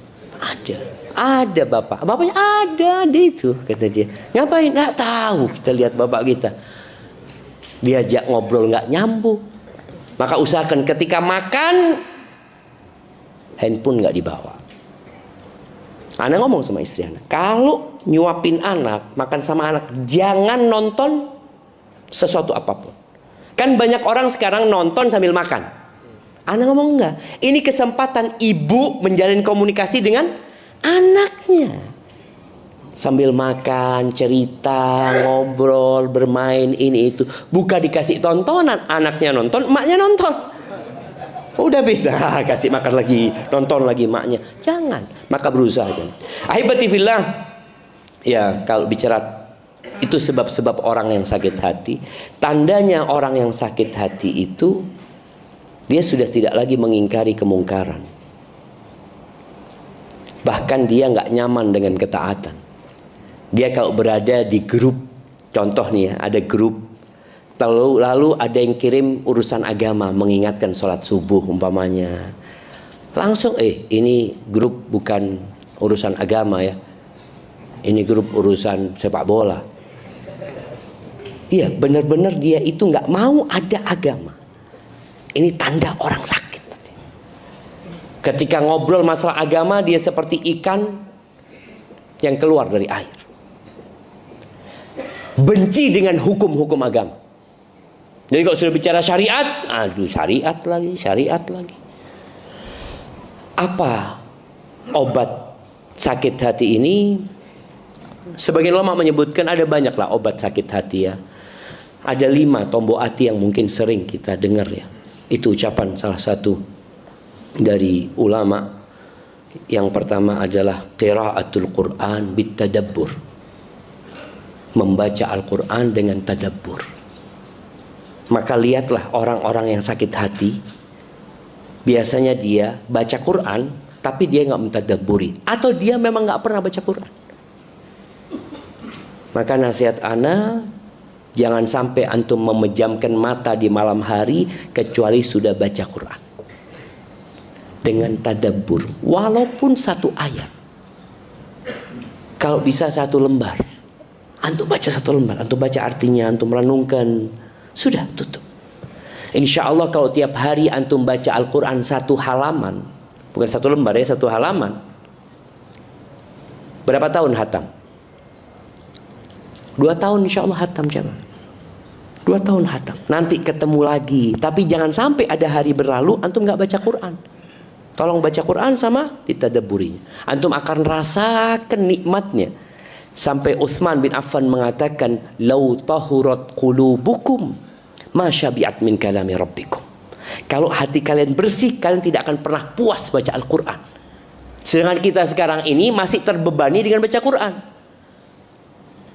Ada bapaknya ada itu, kata dia. Ngapain? Nggak tahu. Kita lihat bapak kita, diajak ngobrol nggak nyambung. Maka usahakan ketika makan handphone nggak dibawa. Anak ngomong sama istri anak, kalau nyuapin anak, makan sama anak, jangan nonton sesuatu apapun. Kan banyak orang sekarang nonton sambil makan. Anak ngomong enggak. Ini kesempatan ibu menjalin komunikasi dengan anaknya. Sambil makan, cerita, ngobrol, bermain, ini itu. Bukan dikasih tontonan, anaknya nonton, emaknya nonton. Udah bisa kasih makan lagi, nonton lagi maknya. Jangan. Maka berusaha aja. Ahibati fillah. Ya, kalau bicara itu sebab-sebab orang yang sakit hati. Tandanya orang yang sakit hati itu dia sudah tidak lagi mengingkari kemungkaran. Bahkan dia nggak nyaman dengan ketaatan. Dia kalau berada di grup, contoh nih ya, ada grup. Lalu ada yang kirim urusan agama, mengingatkan sholat subuh umpamanya. Langsung ini grup bukan urusan agama ya. Ini grup urusan sepak bola. Iya, benar-benar dia itu nggak mau ada agama. Ini tanda orang sakit. Ketika ngobrol masalah agama, dia seperti ikan yang keluar dari air. Benci dengan hukum-hukum agama. Jadi kalau sudah bicara syariat, aduh syariat lagi. Apa obat sakit hati ini? Sebagian ulama menyebutkan ada banyak lah obat sakit hati ya. Ada 5 tombok hati yang mungkin sering kita dengar ya. Itu ucapan salah satu dari ulama. Yang pertama adalah qiraatul Quran bitadabbur. Membaca Al-Quran dengan tadabbur. Maka lihatlah orang-orang yang sakit hati, biasanya dia baca Quran tapi dia nggak mentadabburi, atau dia memang nggak pernah baca Quran. Maka nasihat ana, jangan sampai antum memejamkan mata di malam hari kecuali sudah baca Quran dengan tadabbur, walaupun 1 ayat. Kalau bisa 1 lembar, antum baca 1 lembar, antum baca artinya, antum renungkan. Sudah, tutup. Insya Allah kalau tiap hari antum baca Al-Quran 1 halaman, bukan 1 lembar ya, 1 halaman, Berapa tahun hatam? 2 tahun insya Allah hatam jemaah. 2 tahun hatam. Nanti ketemu lagi. Tapi jangan sampai ada hari berlalu antum nggak baca Quran. Tolong baca Quran sama ditadabburinya. Antum akan rasakan nikmatnya. Sampai Utsman bin Affan mengatakan, "Lau tahurat qulubukum ma syabi'at min kalami rabbikum." Kalau hati kalian bersih, kalian tidak akan pernah puas baca Al-Quran. Sedangkan kita sekarang ini masih terbebani dengan baca Quran.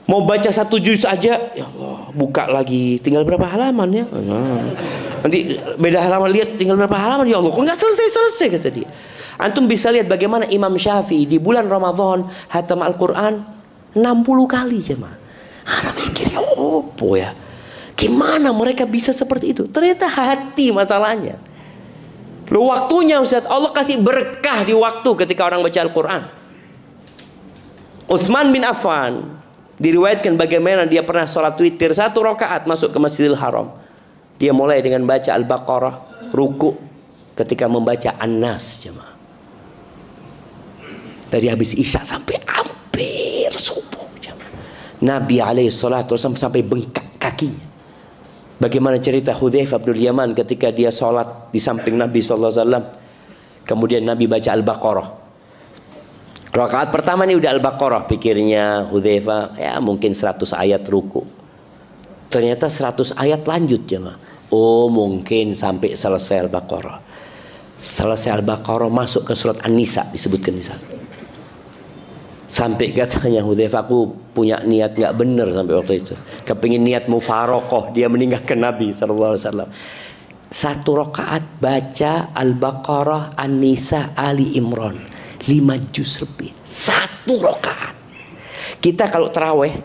Mau baca 1 juz aja, ya Allah, buka lagi, tinggal berapa halaman ya? Nanti beda halaman, lihat tinggal berapa halaman, ya Allah, kok nggak selesai-selesai, kata dia. Antum bisa lihat bagaimana Imam Syafi'i di bulan Ramadan hatam Al-Quran 60 kali jemaah. Ana mikir, ya opo ya, gimana mereka bisa seperti itu? Ternyata hati masalahnya. Lu waktunya Ustaz, Allah kasih berkah di waktu ketika orang baca Al-Quran. Utsman bin Affan diriwayatkan bagaimana dia pernah sholat witir 1 rakaat masuk ke Masjidil Haram. Dia mulai dengan baca Al-Baqarah, ruku ketika membaca An-Nas jemaah. Dari habis Isya sampai hampir subuh jemaah. Nabi SAW sampai bengkak kakinya. Bagaimana cerita Hudzaifah bin Yaman ketika dia sholat di samping Nabi SAW. Kemudian Nabi baca Al-Baqarah. Rakaat pertama ini udah Al-Baqarah, pikirnya Hudzaifah, ya mungkin 100 ayat ruku. Ternyata 100 ayat lanjut jemaah. Oh, mungkin sampai selesai Al-Baqarah. Selesai Al-Baqarah masuk ke surat An-Nisa, disebutkan di sana. Sampai katanya Hudzaifah, aku punya niat nggak benar sampai waktu itu. Kepingin niat mufarokoh, dia meninggalkan Nabi SAW. 1 rakaat baca Al-Baqarah, An-Nisa, Ali Imran, 5 juz lebih. 1 rakaat. Kita kalau terawih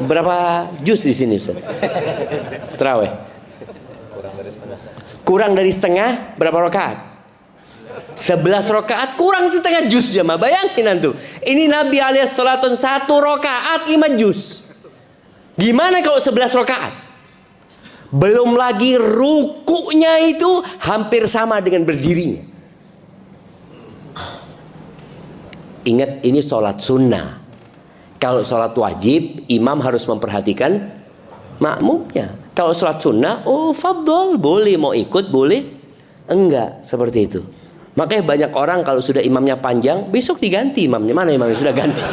berapa juz di sini Ustaz? Terawih kurang dari setengah. Berapa rakaat? 11 rakaat kurang setengah juz jemaah. Bayangin antum. Ini Nabi alaihissalam 1 rakaat 5 juz. Gimana kalau 11 rakaat? Belum lagi rukunya itu hampir sama dengan berdirinya. Ingat, ini sholat sunnah. Kalau sholat wajib, imam harus memperhatikan makmumnya. Kalau sholat sunnah, oh fadol, boleh mau ikut, boleh enggak, seperti itu. Makanya banyak orang kalau sudah imamnya panjang, besok diganti imamnya. Mana imamnya sudah ganti?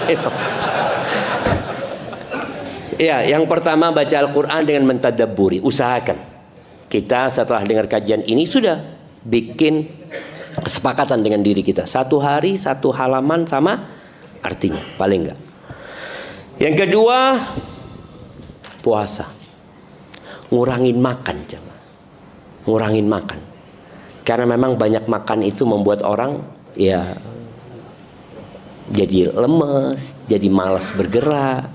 Ya, yang pertama baca Al-Quran dengan mentadabburi. Usahakan. Kita setelah dengar kajian ini sudah bikin kesepakatan dengan diri kita. 1 hari 1 halaman sama artinya, paling enggak. Yang kedua, puasa. Ngurangin makan, jemaah. Ngurangin makan. Karena memang banyak makan itu membuat orang ya jadi lemes, jadi malas bergerak.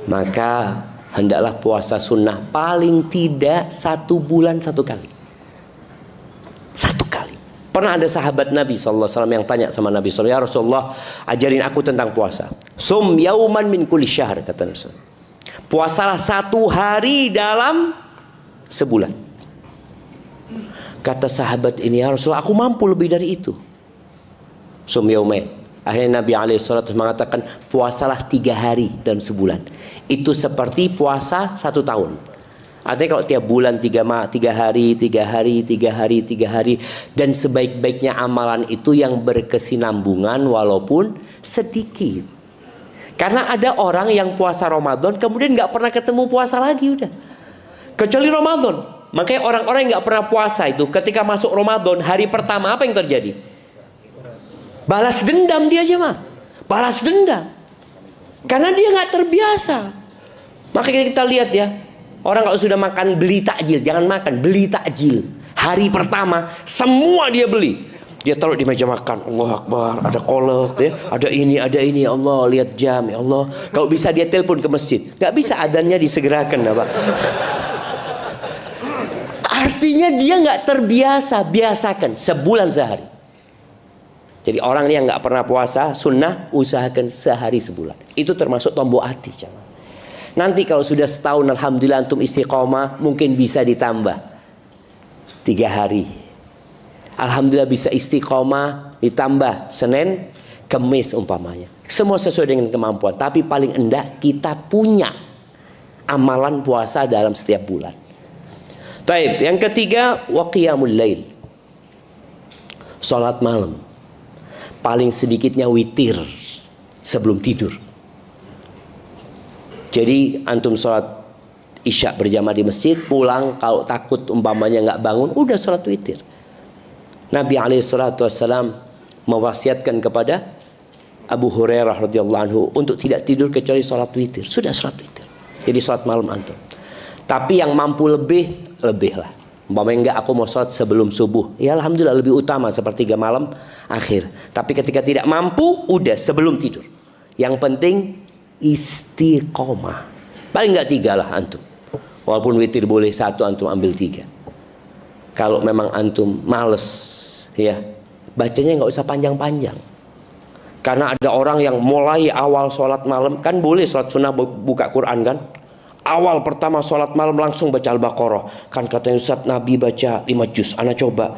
Maka hendaklah puasa sunnah paling tidak 1 bulan 1 kali. 1 kali. Pernah ada sahabat Nabi SAW yang tanya sama Nabi SAW, ya Rasulullah, ajarin aku tentang puasa. Sum yauman min kulli syahr, kata Nabi. Puasalah 1 hari dalam sebulan. Kata sahabat ini, ya Rasulullah, aku mampu lebih dari itu. Sum yaumain. Akhirnya Nabi SAW mengatakan, puasalah 3 hari dalam sebulan. Itu seperti puasa 1 tahun. Artinya kalau tiap bulan 3 hari, 3 hari, 3 hari, 3 hari. Dan sebaik-baiknya amalan itu yang berkesinambungan walaupun sedikit. Karena ada orang yang puasa Ramadan kemudian nggak pernah ketemu puasa lagi udah. Kecuali Ramadan. Makanya orang-orang yang nggak pernah puasa itu ketika masuk Ramadan hari pertama apa yang terjadi? Balas dendam dia aja mah. Balas dendam. Karena dia nggak terbiasa. Makanya kita lihat ya. Orang kalau sudah makan beli takjil, jangan makan, beli takjil. Hari pertama semua dia beli. Dia taruh di meja makan. Allah Akbar, ada kolak ya, ada ini, ya Allah, lihat jam, ya Allah. Kalau bisa dia telepon ke masjid. Nggak bisa adzannya disegerakan, Pak. Artinya dia nggak terbiasa. Biasakan sebulan sehari. Jadi orang yang nggak pernah puasa sunnah, usahakan sehari sebulan. Itu termasuk tombol hati. Nanti kalau sudah setahun, alhamdulillah antum istiqomah, mungkin bisa ditambah 3 hari. Alhamdulillah bisa istiqomah, ditambah Senin, kemis umpamanya. Semua sesuai dengan kemampuan, tapi paling endah kita punya amalan puasa dalam setiap bulan. Taib, yang ketiga wa qiyamul lail. Salat malam. Paling sedikitnya witir sebelum tidur. Jadi antum salat Isya berjamaah di masjid, pulang kalau takut umpamanya nggak bangun, udah salat witir. Nabi SAW mewasiatkan kepada Abu Hurairah radhiyallahu anhu untuk tidak tidur kecuali salat witir. Sudah salat witir. Jadi salat malam antum. Tapi yang mampu lebih lah. Umpamanya enggak, aku mau salat sebelum subuh. Ya alhamdulillah lebih utama sepertiga malam akhir. Tapi ketika tidak mampu, udah sebelum tidur. Yang penting istiqomah. Paling enggak 3 lah antum. Walaupun witir boleh 1, antum ambil 3. Kalau memang antum males, ya bacanya nggak usah panjang-panjang. Karena ada orang yang mulai awal sholat malam, kan boleh sholat sunnah buka Quran kan. Awal pertama sholat malam langsung baca Al-Baqarah. Kan katanya Ustaz Nabi baca 5 juz, ana coba.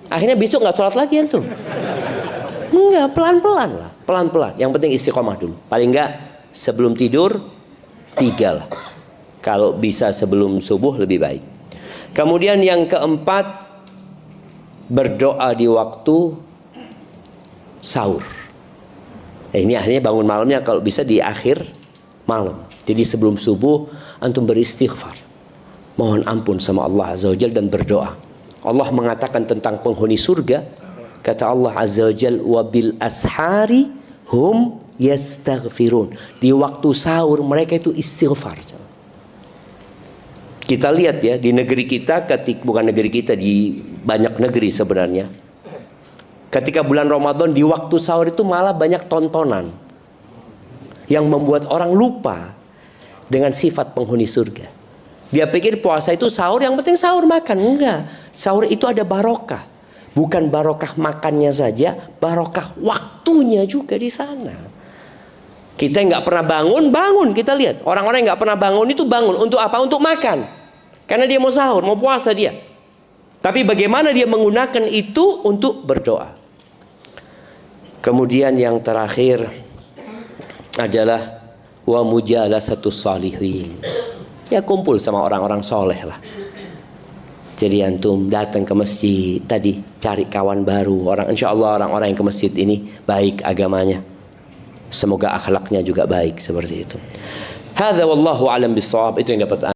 Akhirnya besok nggak sholat lagi antum. Enggak, pelan-pelan lah, pelan-pelan. Yang penting istiqomah dulu. Paling enggak sebelum tidur 3 lah. Kalau bisa sebelum subuh lebih baik. Kemudian yang keempat, berdoa di waktu sahur. Ini akhirnya bangun malamnya kalau bisa di akhir malam. Jadi sebelum subuh antum beristighfar. Mohon ampun sama Allah Azza wa Jalla dan berdoa. Allah mengatakan tentang penghuni surga, kata Allah Azza wa Jalla, wa bil ashari hum yastaghfirun. Di waktu sahur mereka itu istighfar. Kita lihat ya di negeri kita, bukan negeri kita, di banyak negeri sebenarnya. Ketika bulan Ramadan di waktu sahur itu malah banyak tontonan yang membuat orang lupa dengan sifat penghuni surga. Dia pikir puasa itu sahur, yang penting sahur makan. Enggak, sahur itu ada barokah. Bukan barokah makannya saja, barokah waktunya juga di sana. Kita nggak pernah bangun, kita lihat orang-orang yang nggak pernah bangun itu bangun untuk apa? Untuk makan, karena dia mau sahur, mau puasa dia. Tapi bagaimana dia menggunakan itu untuk berdoa. Kemudian yang terakhir adalah wa mujalasatus salihin. Ya kumpul sama orang-orang soleh lah. Jadi antum datang ke masjid tadi, cari kawan baru, insya Allah orang-orang yang ke masjid ini baik agamanya. Semoga akhlaknya juga baik seperti itu. Hadza wallahu alam bissawab. Itu yang dapat